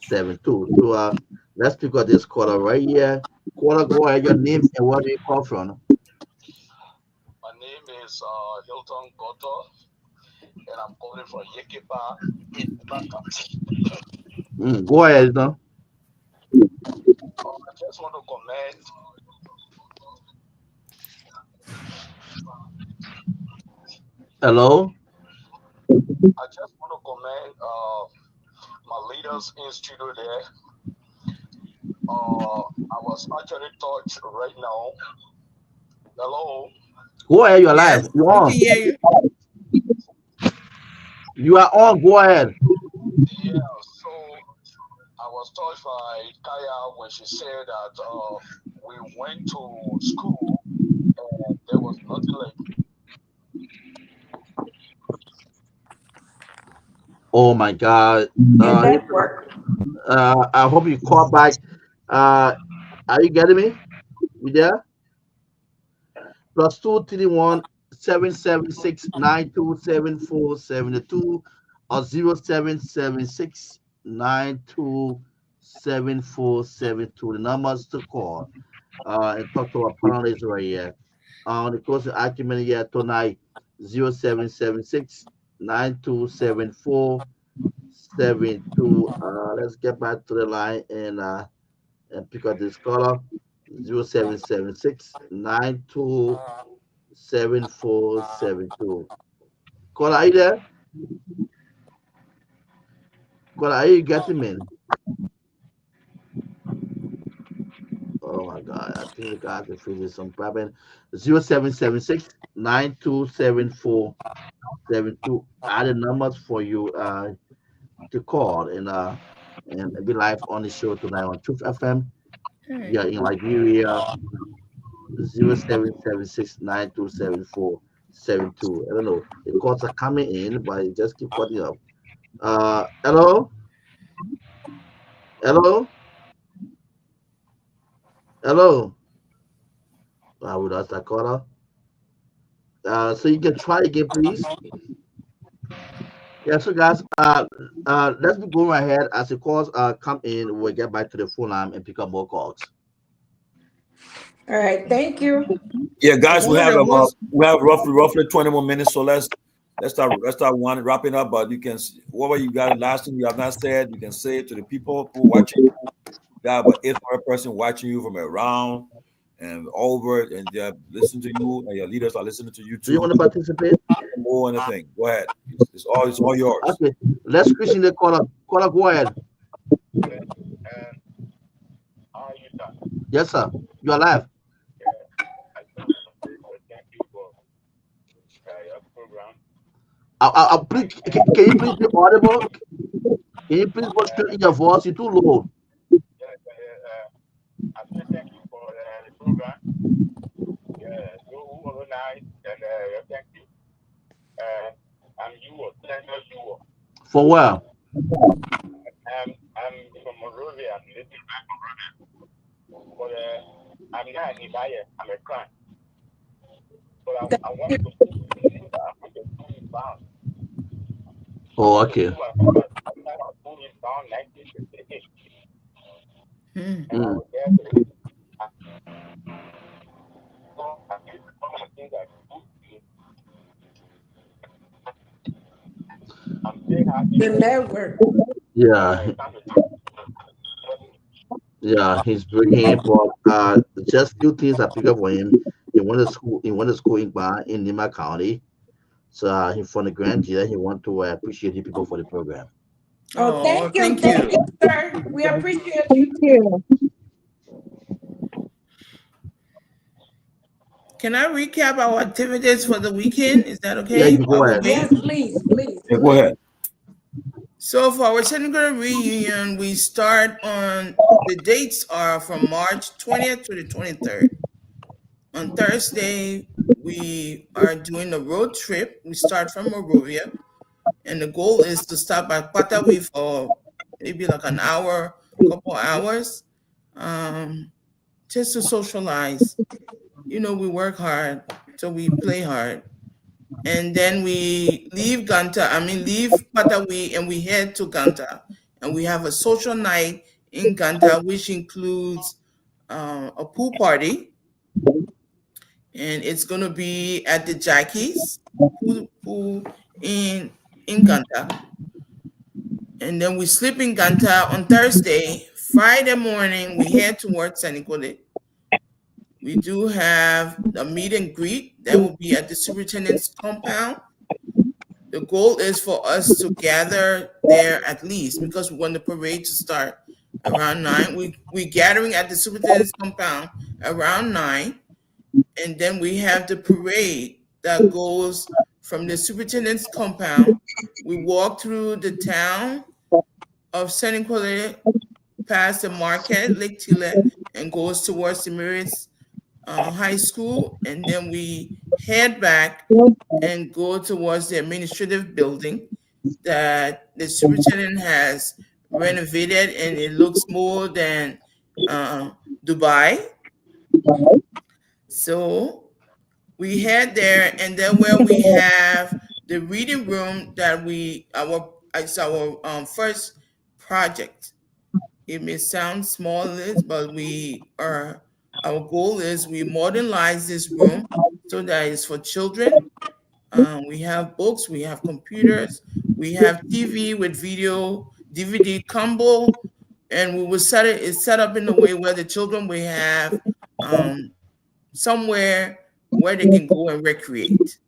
So let's pick up this caller right here. Caller, go ahead, your name and where do you call from? My name is Hilton Goto, and I'm calling from Yekiba in Makati. Go ahead, no? I just want to comment. Hello? I just want to comment my leaders in studio there. I was actually touched right now. Hello? Go ahead, you're Yes, live. You're we on. can hear you. You are on. Go ahead. Yeah, so I was touched by Kaya when she said that we went to school and there was nothing like. Oh my God. Your network. I hope you call back. Are you getting me? You there? Plus 231-776-927472 or 0776-927472. The numbers to call and talk to our panelists right here. On the closing argument here tonight, 0776-927472. Let's get back to the line and pick up this caller. 0776-927472. Caller, are you there? Caller, are you getting me? Oh my God, I think the guy can feel some problem. 0776-927472. Are the numbers for you to call and be live on the show tonight on Truth FM. Yeah, in Liberia. 0776-927472. I don't know. The calls are coming in, but it just keep cutting up. Hello, hello, hello. We lost that caller. So you can try again, please. Yeah, so guys, let's be going ahead as the calls come in. We'll get back to the phone line and pick up more calls. All right, thank you. Yeah, guys, One of the most we have roughly 20 more minutes, so let's start wrapping up. But you can, whatever you got, last thing you have not said, you can say it to the people who are watching. You got about 800 person watching you from around and over, and they're listening to you, and your leaders are listening to you too. Do you want to participate? More anything? Go ahead. It's all yours. Okay, let's question the caller. Caller, go ahead. Yes, sir. You are live. Please, can you please be audible? Can you please go straight in your voice? You're too low. I say thank you for the program. Yeah, so who organized and thank you. I'm you, thank you. For where? I'm from Monrovia. I'm living back Monrovia. But I'm not a buyer. I'm a client. But I want to put the food down. Oh, okay. I started food down 1958. And I was there to The network. Yeah. Yeah, he's bringing, but just few things I pick up for him. He went to school. He went to school in Guar in Lima County. So he from the Grand Dealer. He want to appreciate the people for the program. Oh, thank you, sir. We appreciate you. Thank you. Can I recap our activities for the weekend? Is that okay? Yeah, you go ahead. Yes, please. Yeah, go ahead. So for our Senegal reunion, we start on, the dates are from March 20th to the 23rd. On Thursday, we are doing a road trip. We start from Monrovia, and the goal is to stop at Patawi for maybe like an hour, couple hours, just to socialize. You know, we work hard, so we play hard. And then we leave Patawi and we head to Ganta. And we have a social night in Ganta, which includes a pool party. And it's going to be at the Jackies pool in Ganta. And then we sleep in Ganta on Thursday. Friday morning, we head towards Senegal. We do have a meet and greet that will be at the superintendent's compound. The goal is for us to gather there at least, because we want the parade to start around 9. We're gathering at the superintendent's compound around 9. And then we have the parade that goes from the superintendent's compound. We walk through the town of Senegal, past the market, Lake Tile, and goes towards the Emirates High School. And then we head back and go towards the administrative building that the superintendent has renovated, and it looks more than Dubai. So we head there, and then where we have the reading room that it's our first project. It may sound small, but our goal is we modernize this room so that it's for children. We have books, we have computers, we have TV with video, DVD combo, and we will set up in a way where the children will have somewhere where they can go and recreate.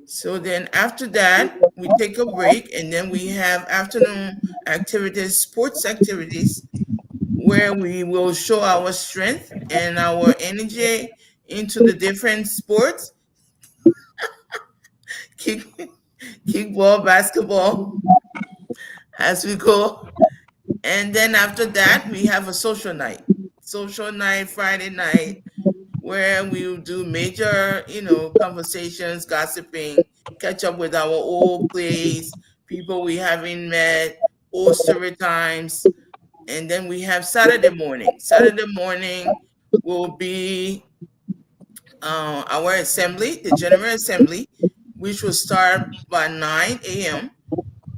So then after that, we take a break, and then we have afternoon activities, sports activities, where we will show our strength and our energy into the different sports. Kickball, basketball, as we go. And then after that, we have a social night. Social night, Friday night, where we will do major, conversations, gossiping, catch up with our old plays, people we haven't met, old story times. And then we have Saturday morning. Saturday morning will be our assembly, the General Assembly, which will start by 9 a.m.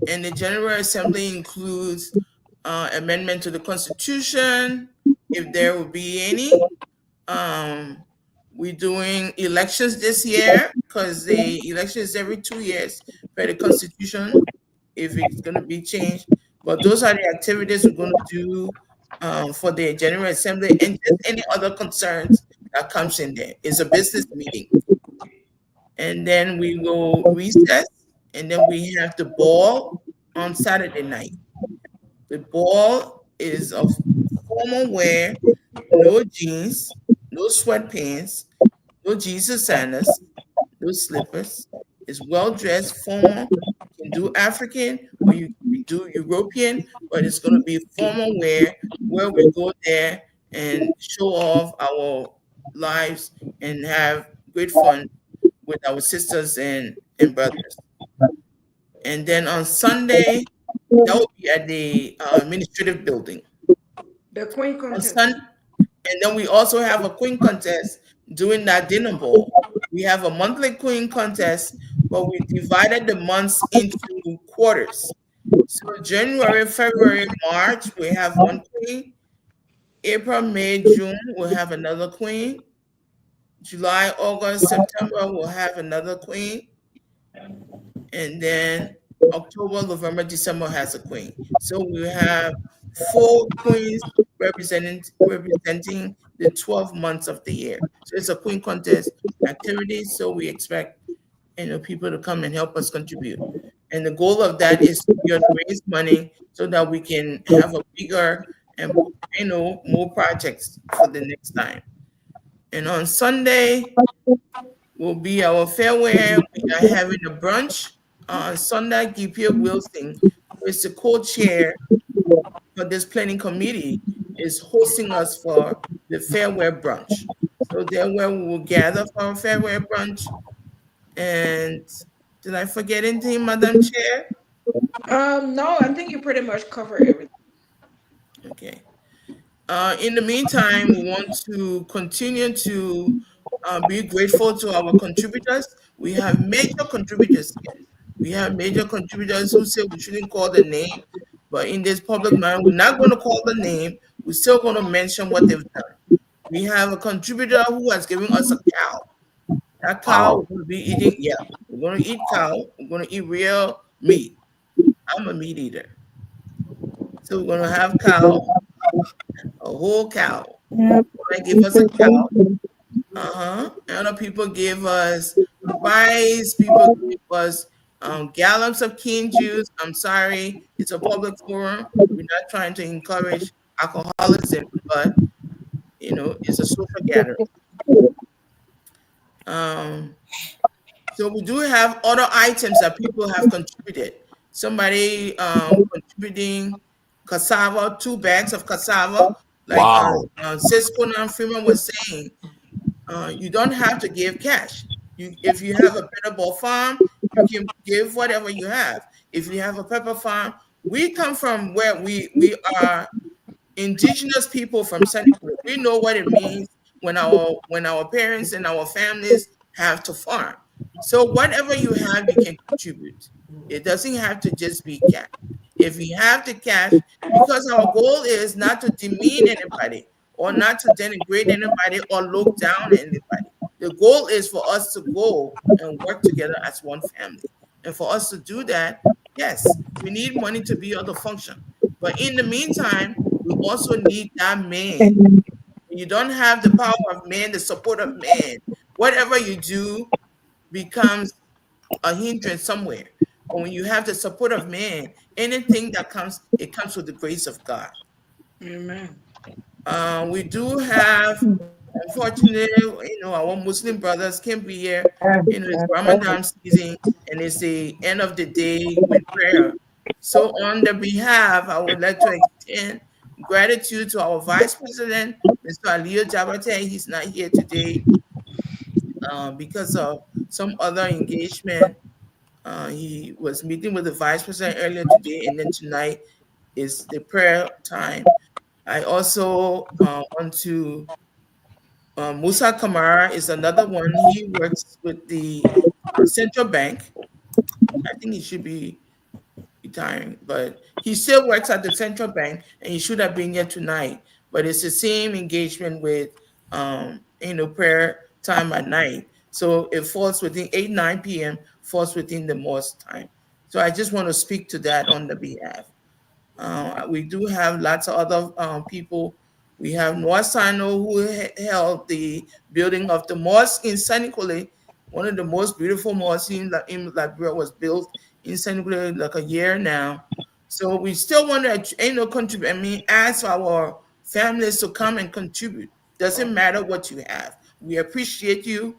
And the General Assembly includes amendment to the Constitution, if there will be any. We're doing elections this year because the election is every 2 years per the Constitution, if it's going to be changed. But those are the activities we're going to do for the General Assembly, and just any other concerns that comes in there. It's a business meeting. And then we will recess, and then we have the ball on Saturday night. The ball is of formal wear, no jeans, no sweatpants, no Jesus sandals, no slippers. It's well dressed, formal. You can do African or you can do European, but it's going to be formal wear where we go there and show off our lives and have great fun with our sisters and brothers. And then on Sunday, that will be at the administrative building. The Queen On contest. And then we also have a queen contest during that dinner ball. We have a monthly queen contest, but we divided the months into quarters. So January, February, March, we have one queen. April, May, June, we'll have another queen. July, August, September, we'll have another queen. And then October, November, December has a queen. So we have 4 queens representing the 12 months of the year. So it's a queen contest activity. So we expect people to come and help us contribute. And the goal of that is to raise money so that we can have a bigger and more projects for the next time. And on Sunday will be our farewell. We are having a brunch on Sunday. Gipia Wilson, who is the co-chair for this planning committee, is hosting us for the farewell brunch. So there where we will gather for our farewell brunch. And did I forget anything, Madam Chair? No, I think you pretty much covered everything. Okay. In the meantime, we want to continue to be grateful to our contributors. We have major contributors here. We have major contributors who say we shouldn't call the name, but in this public mind, we're not going to call the name. We're still going to mention what they've done. We have a contributor who has given us a cow. That cow we're going to be eating. Yeah, we're going to eat cow. We're going to eat real meat. I'm a meat eater. So we're going to have cow, a whole cow. They give us a cow. Other people give us rice. People give us gallons of cane juice. I'm sorry, it's a public forum. We're not trying to encourage alcoholism, but it's a social gathering. So we do have other items that people have contributed. Somebody contributing cassava, 2 bags of cassava. Like Cisco and Freeman was saying, you don't have to give cash. If you have a Peterborough farm, you can give whatever you have. If you have a pepper farm, we come from where we are indigenous people from Senegal. We know what it means when our parents and our families have to farm. So whatever you have, you can contribute. It doesn't have to just be cash. If you have the cash, because our goal is not to demean anybody or not to denigrate anybody or look down on anybody. The goal is for us to go and work together as one family. And for us to do that, yes, we need money to be able to function. But in the meantime, we also need that man. When you don't have the power of man, the support of man, whatever you do becomes a hindrance somewhere. But when you have the support of man, anything that comes, it comes with the grace of God. Amen. We do have, unfortunately, our Muslim brothers can't be here. It's Ramadan season, and it's the end of the day with prayer. So on their behalf, I would like to extend gratitude to our Vice President, Mr. Aliyu Jabate. He's not here today because of some other engagement. He was meeting with the vice president earlier today, and then tonight is the prayer time. I also want to, Musa Kamara is another one. He works with the central bank. I think he should be retiring, but he still works at the central bank, and he should have been here tonight. But it's the same engagement with, prayer time at night. So it falls within 8-9 p.m. falls within the mosque time. So I just want to speak to that on the behalf. We do have lots of other people. We have Noah Sano, who held the building of the mosque in Senegal. One of the most beautiful mosques in Liberia was built in Senegal like a year now. So we still want to contribute. I mean, ask our families to come and contribute. Doesn't matter what you have. We appreciate you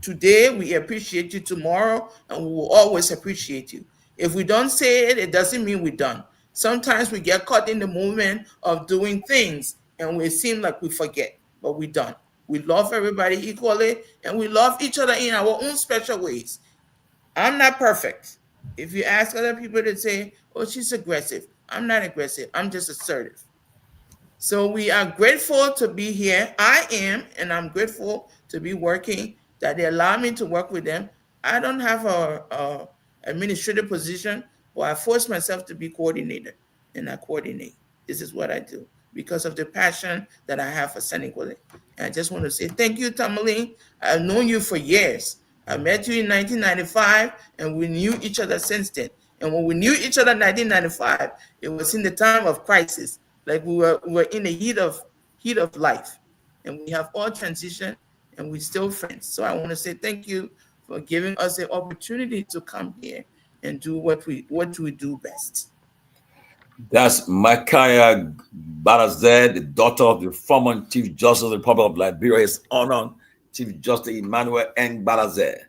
today, we appreciate you tomorrow, and we will always appreciate you. If we don't say it, it doesn't mean we're done. Sometimes we get caught in the movement of doing things and we seem like we forget, but we're done. We love everybody equally and we love each other in our own special ways. I'm not perfect. If you ask other people to say, oh, she's aggressive, I'm not aggressive, I'm just assertive. So we are grateful to be here. I am, and I'm grateful to be working, that they allow me to work with them. I don't have a administrative position, but I force myself to be coordinator, and I coordinate. This is what I do because of the passion that I have for Senegal. And I just want to say thank you, Tomalin. I've known you for years. I met you in 1995, and we knew each other since then. And when we knew each other in 1995, it was in the time of crisis. Like we were in the heat of life, and we have all transitioned, and we're still friends. So I want to say thank you for giving us the opportunity to come here and do what we do best. That's Makaya Barazed, the daughter of the former Chief Justice of the Republic of Liberia, His Honor Chief Justice Emmanuel N. Barazed.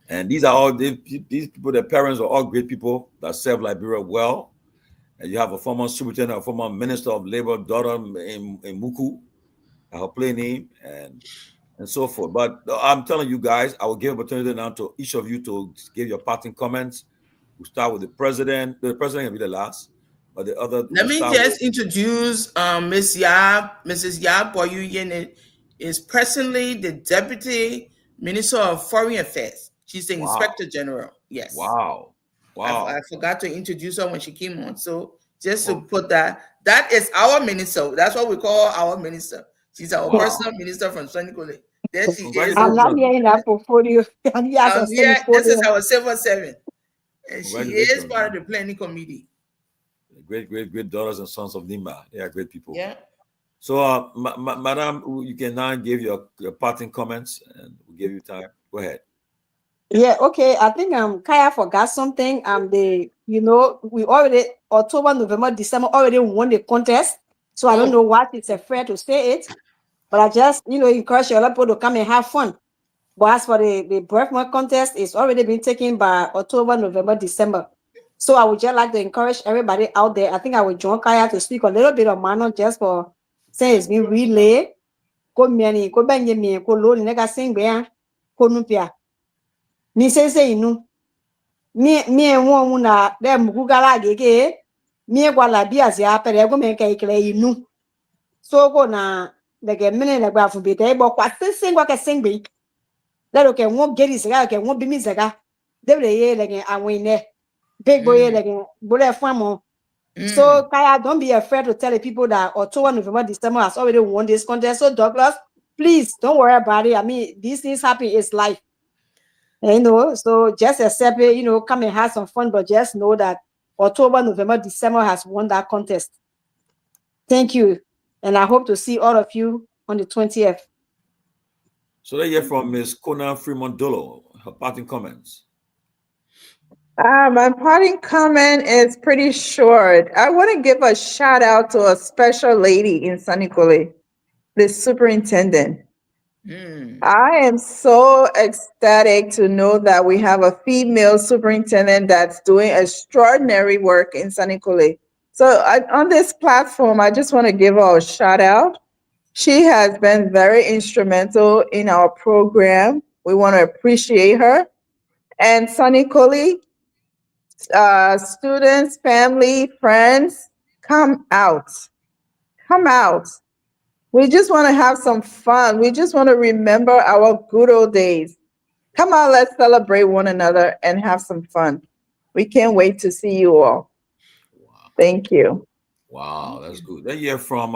And these are all these people, their parents are all great people that serve Liberia well. And you have a former superintendent, a former minister of labor, daughter in Muku, her play name, and so forth. But I'm telling you guys, I will give opportunity now to each of you to give your parting comments. We'll start with the president. The president will be the last, but the other. Let me just introduce Mrs. Yab Boyu is presently the Deputy Minister of Foreign Affairs. She's the Inspector General. Yes. Wow. I forgot to introduce her when she came on. So just to put that is our minister. That's what we call our minister. She's our personal minister from Senegal. There she is. I'm not here in that portfolio. This is our civil servant. And she is part of the planning committee. Great daughters and sons of Nima. They are great people. Yeah. So, Madam, you can now give your parting comments, and we'll give you time. Go ahead. Yeah, okay. I think Kaya forgot something. We already October, November, December already won the contest. So I don't know what it's afraid to say it. But I just, encourage a lot of people to come and have fun. But as for the birthmark contest, it's already been taken by October, November, December. So I would just like to encourage everybody out there. I think I will join Kaya to speak a little bit of Mano just for saying it's been relayed. Ko Myean, ko Benjamin, ko Lo, nega sing bean, ko Nupia. Mi say inu. Mi won na dem Google gege. Mi gwa la bia zia pere go men kai kle inu. So go na the minute like we be there, but what sing what can sing be. Let okay, won't get his guy, won't be misaga. They will like I win big boy like bullet farm. So Kaya, don't be afraid to tell the people that October, November, December has already won this contest. So Douglas, please don't worry about it. I mean, these things happen, it's life. So just accept it, come and have some fun, but just know that October, November, December has won that contest. Thank you. And I hope to see all of you on the 20th. So let's hear from Ms. Kona Fremont Dolo, her parting comments. My parting comment is pretty short. I want to give a shout out to a special lady in Senegal, the superintendent. I am so ecstatic to know that we have a female superintendent that's doing extraordinary work in Senegal. So on this platform, I just want to give her a shout out. She has been very instrumental in our program. We want to appreciate her. And Sunny Kuli, students, family, friends, come out. Come out. We just want to have some fun. We just want to remember our good old days. Come on, let's celebrate one another and have some fun. We can't wait to see you all. Wow. Thank you. Wow, that's good. Let's hear from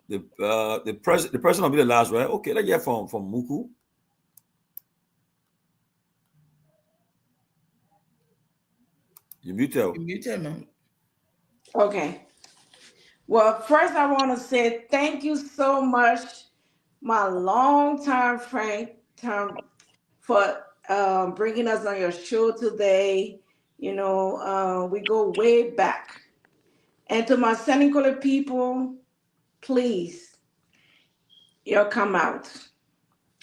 the president. The president will be the last, right? Okay, let's hear from Muku. You muted. You muted, ma'am. Okay. Well, first I want to say thank you so much, my longtime friend, for bringing us on your show today. You know, we go way back. And to my Senegalese people, please, y'all come out.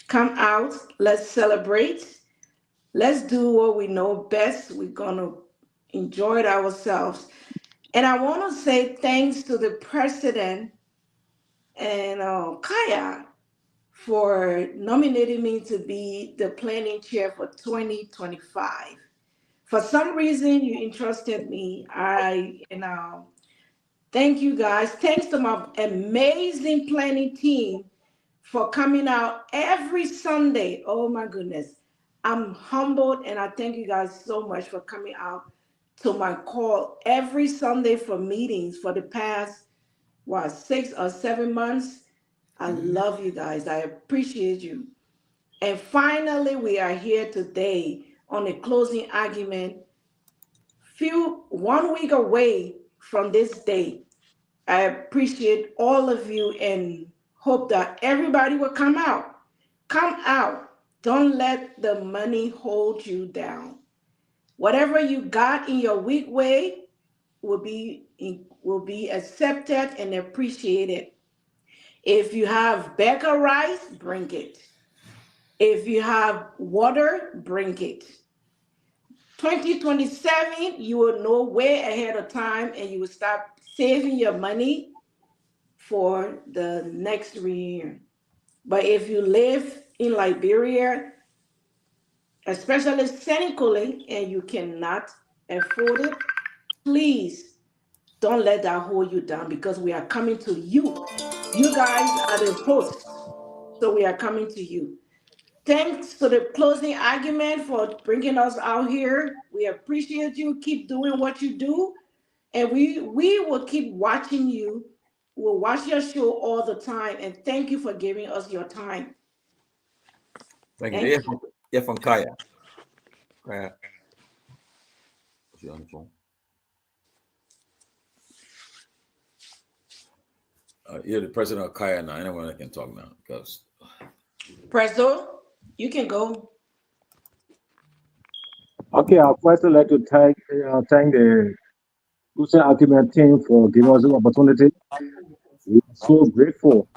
Come out. Let's celebrate. Let's do what we know best. We're going to enjoy it ourselves. And I want to say thanks to the president and Kaya for nominating me to be the planning chair for 2025. For some reason, you entrusted me. Thank you guys. Thanks to my amazing planning team for coming out every Sunday. Oh my goodness. I'm humbled and I thank you guys so much for coming out to my call every Sunday for meetings for the past, 6 or 7 months. I love you guys. I appreciate you. And finally, we are here today on a closing argument, 1 week away from this day. I appreciate all of you and hope that everybody will come out. Come out. Don't let the money hold you down. Whatever you got in your weak way will be accepted and appreciated. If you have Becca rice, bring it. If you have water, bring it. 2027, you will know way ahead of time and you will start saving your money for the next reunion. But if you live in Liberia, especially Senegalese, and you cannot afford it, please don't let that hold you down because we are coming to you. You guys are the hosts, so we are coming to you. Thanks to the closing argument for bringing us out here. We appreciate you. Keep doing what you do, and we will keep watching you. We'll watch your show all the time, and thank you for giving us your time. Thank you. Yeah, from Kaya. Kaya. Is she on the phone? You're the president of Kaya now. Anyone that can talk now because Prezo, you can go. Okay, I'd first like to thank the Lucent Argument team for giving us the opportunity. We are so grateful.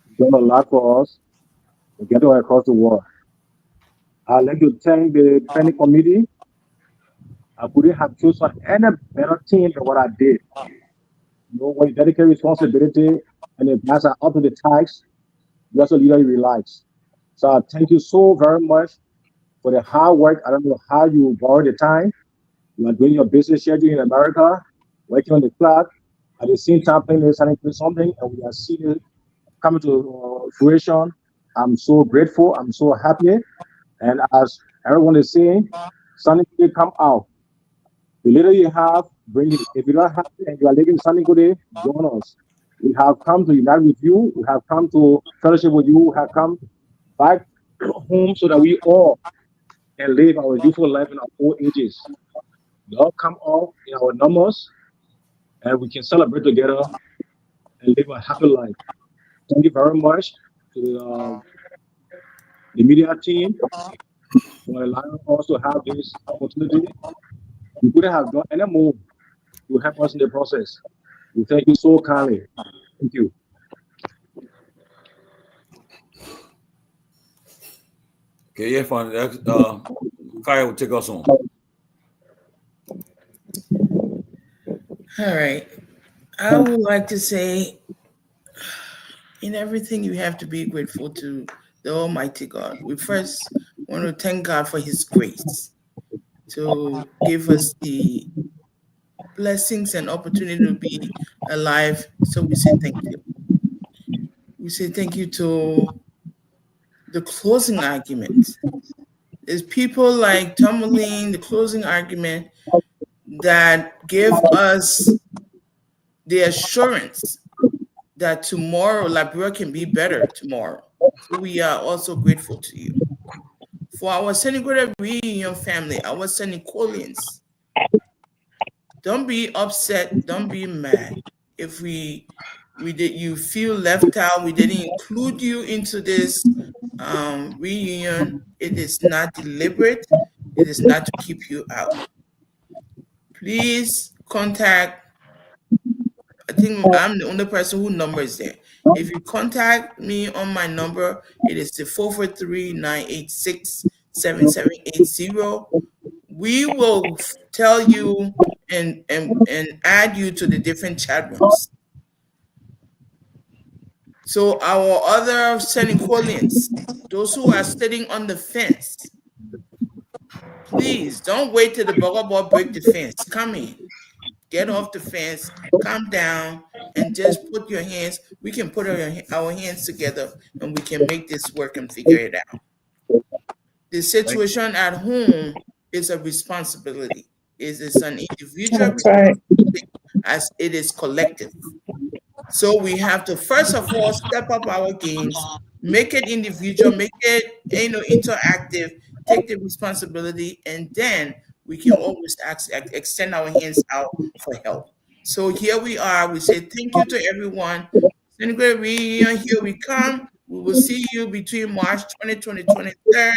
You've done a lot for us to get across the world. I'd like to thank the planning committee. I couldn't have chosen any better team than what I did. You know, when you dedicate responsibility and the guys are up to the task, you as a leader, you relax. So I thank you so very much for the hard work. I don't know how you borrow the time. You are doing your business schedule in America, working on the clock, at the same time planning something, and we are seeing it coming to fruition. I'm so grateful. I'm so happy. And as everyone is saying, something will come out. The little you have, bring it. If you don't have it and you are living Sunny Good, join us. We have come to unite with you. We have come to fellowship with you. We have come back home so that we all can live our youthful life in our old ages. We all come off in our numbers and we can celebrate together and live a happy life. Thank you very much to the media team for allowing us to have this opportunity. We couldn't have done any more to help us in the process. We thank you so kindly. Thank you. okay, yeah, fine. Kaya will take us on. All right. I would like to say, in everything, you have to be grateful to the Almighty God. We first I want to thank God for His grace to give us the blessings and opportunity to be alive. So we say thank you. We say thank you to the closing argument. There's people like Tomalin, the closing argument, that give us the assurance that tomorrow Liberia can be better tomorrow. So we are also grateful to you. For our Senegal reunion family, our Senegalians, don't be upset, don't be mad. If you feel left out, we didn't include you into this reunion. It is not deliberate. It is not to keep you out. Please contact. I think I'm the only person who number is there. If you contact me on my number, it is the 443-986-7780. We will tell you and add you to the different chat rooms. So our other Senegalians, those who are sitting on the fence, please don't wait till the bugger break the fence. Come in. Get off the fence, calm down, and just put your hands. We can put our hands together and we can make this work and figure it out. The situation at home is a responsibility. It is an individual responsibility as it is collective. So we have to, first of all, step up our games, make it individual, make it interactive, take the responsibility, and then we can always extend our hands out for help. So here we are. We say thank you to everyone. Senegal reunion, here we come. We will see you between March 2020, 23rd.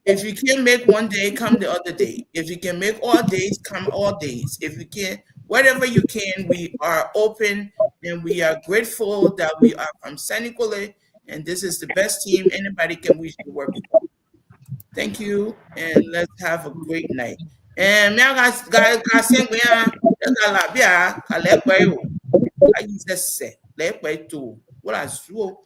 If you can't make one day, come the other day. If you can make all days, come all days. If you can, whatever you can, we are open and we are grateful that we are from Senegal, and this is the best team anybody can wish to work with. Thank you, and let's have a great night. And I just say, let me do what I saw.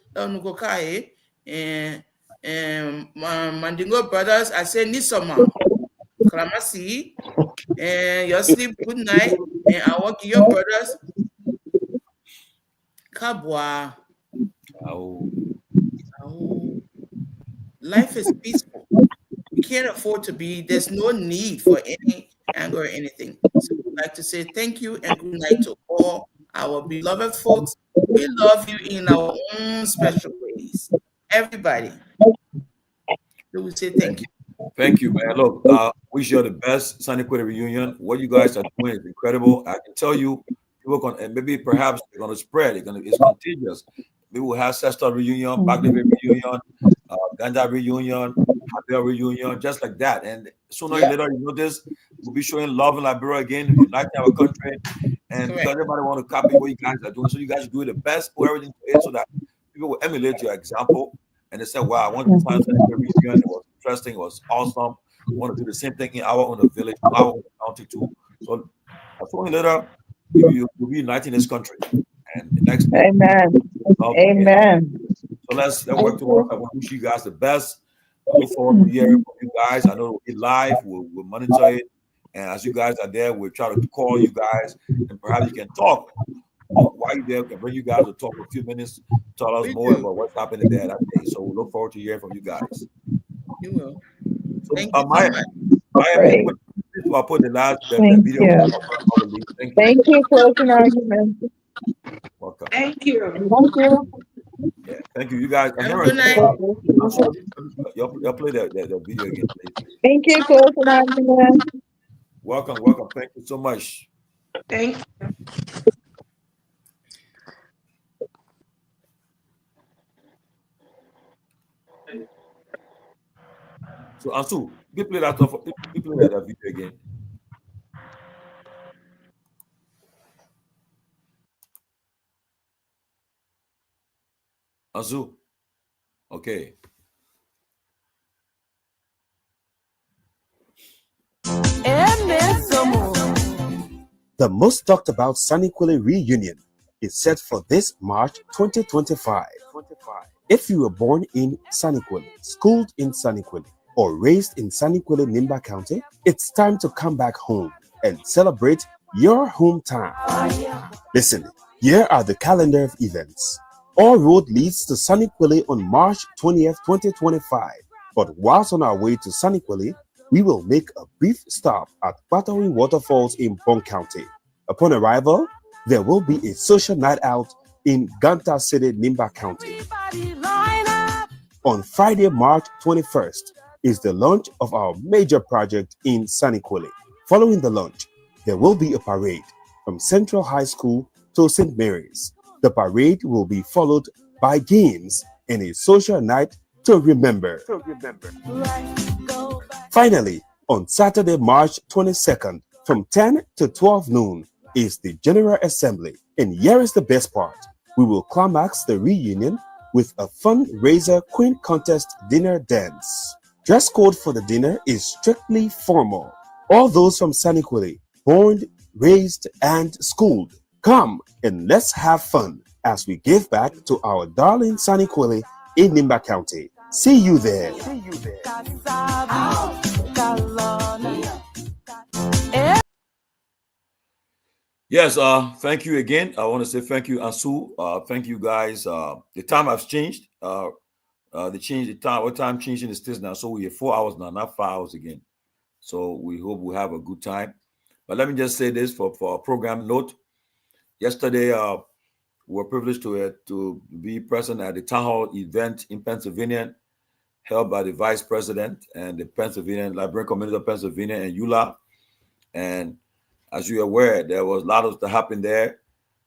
And Mandingo brothers, I say Nisoma, Klamasi, and your sleep good night. And I want your brothers, Guar. Life is peaceful. We can't afford to be, there's no need for any anger or anything. So we'd like to say thank you and good night to all our beloved folks. We love you in our own special ways. Everybody. So we say thank you. Thank you, man. Look, wish you the best Senegal reunion. What you guys are doing is incredible. I can tell you, people can, and maybe perhaps they're going to spread. It's contagious. We will have Sesta reunion, Bagdad reunion, Ganda reunion, Habel reunion, just like that. And sooner or later, you know this, we'll be showing love in Liberia again, uniting our country. And because everybody want to copy what you guys are doing, so you guys do the best, or everything so that people will emulate your example. And they say, wow, I want to find Senegal reunion. It was interesting. It was awesome. We want to do the same thing in our own village, our own county too. So sooner or later, you'll be uniting this country. And the next Amen. Amen. So let's work towards. I want to wish you guys the best. I look forward to hearing from you guys. I know we'll be live. We'll monitor it. And as you guys are there, we'll try to call you guys and perhaps you can talk. While you're there, we can bring you guys to talk for a few minutes, tell us more about what's happening there that day. So we look forward to hearing from you guys. You will. So, Thank you so Myean, I'll put the last the video. Thank you, closing argument. Welcome. Thank you. Thank you. Yeah, thank you. You guys, Good night. Y'all play the video again, please. Thank you, closing argument. Welcome. Thank you so much. Thank you. So, Ansu, you play that video again. Ansu, okay. The most talked about Senegal reunion is set for this March 2025. If you were born in Senegal, schooled in Senegal, or raised in Saniquele, Nimba County, it's time to come back home and celebrate your hometown. Listen, here are the calendar of events. All road leads to Saniquele on March 20th, 2025. But whilst on our way to Saniquele, we will make a brief stop at Battery Waterfalls in Bong County. Upon arrival, there will be a social night out in Ganta City, Nimba County. On Friday, March 21st, is the launch of our major project in Saniquele. Following the launch, there will be a parade from Central High School to St. Mary's. The parade will be followed by games and a social night to remember. Finally, on Saturday, March 22nd, from 10 to 12 noon, is the General Assembly. And here is the best part. We will climax the reunion with a fundraiser Queen Contest dinner dance. Dress code for the dinner is strictly formal. All those from Saniquele, born, raised, and schooled, come and let's have fun as we give back to our darling Saniquele in Nimba County. See you there. Yes, thank you again. I want to say thank you, Ansu. Thank you guys. The time has changed. They changed the time. What time changed in the States now? So we're 4 hours now, not 5 hours again. So we hope we have a good time. But let me just say this for a program note. Yesterday, we were privileged to be present at the town hall event in Pennsylvania, held by the Vice President and the Pennsylvania Liberian Community of Pennsylvania and EULA. And as you're aware, there was a lot of stuff happening there.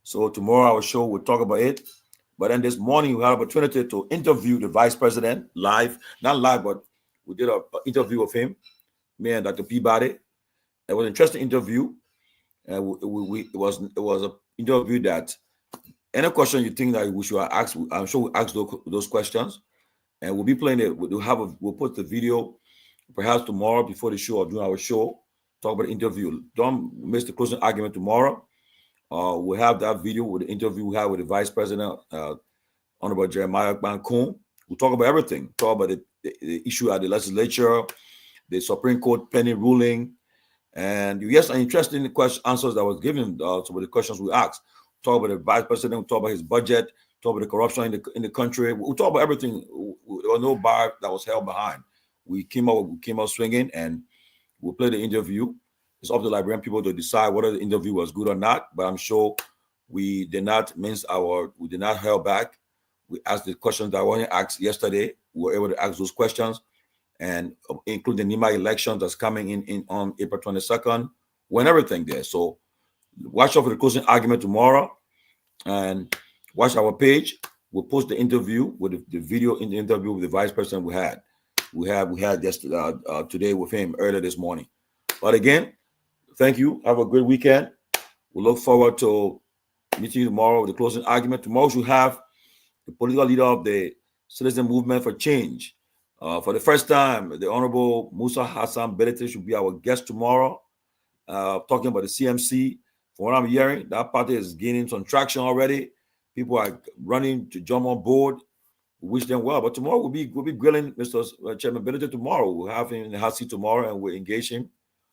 So tomorrow our show will talk about it. But then this morning we had an opportunity to interview the Vice President live, not live, but we did an interview with him, me and Dr. Peabody. It was an interesting interview. And it was an interview that any question you think that we should ask, I'm sure we'll ask those questions. And we'll be playing it. We'll put the video perhaps tomorrow before the show or during our show. Talk about the interview. Don't miss the closing argument tomorrow. We'll have that video with the interview we had with the Vice President, Honorable Jeremiah Bankun. We'll talk about everything. Talk about the issue at the legislature, the Supreme Court pending ruling, and yes, an interesting answers that was given to the questions we asked. Talk about the Vice President. We'll talk about his budget. Talk about the corruption in the country. We'll talk about everything. There was no bar that was held behind. We came out swinging, and we'll play the interview. It's up to the Liberian people to decide whether the interview was good or not. But I'm sure we did not held back. We asked the questions that weren't asked yesterday. We were able to ask those questions, and include the NEMA election that's coming in on April 22nd. When everything there. So watch out for the closing argument tomorrow, and watch our page. We'll post the interview with the video in the interview with the Vice President we had yesterday today with him earlier this morning. But again, thank you. Have a great weekend. We look forward to meeting you tomorrow with the closing argument. Tomorrow we have the political leader of the Citizen Movement for Change. For the first time, the Honorable Musa Hassan Belete should be our guest tomorrow, talking about the CMC. From what I'm hearing, that party is gaining some traction already. People are running to jump on board. We wish them well. But tomorrow we'll be grilling Mr. Chairman Belete tomorrow. We'll have him in the hot seat tomorrow, and we'll engage him.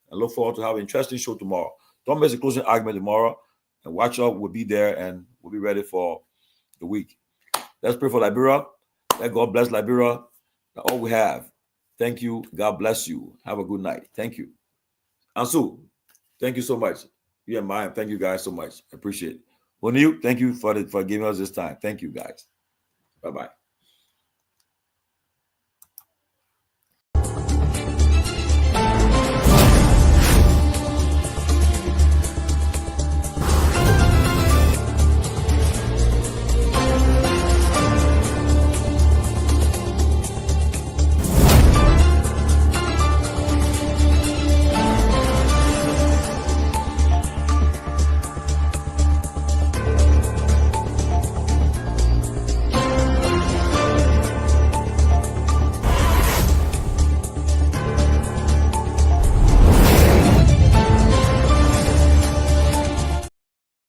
And look forward to have an interesting show tomorrow. Don't miss the closing argument tomorrow. And watch out. We'll be there, and we'll be ready for the week. Let's pray for Liberia. Let God bless Liberia. That's all we have. Thank you. God bless you. Have a good night. Thank you. Ansu, thank you so much. You and mine. Thank you guys so much. I appreciate it. O'Neill, thank you for giving us this time. Thank you guys. Bye-bye.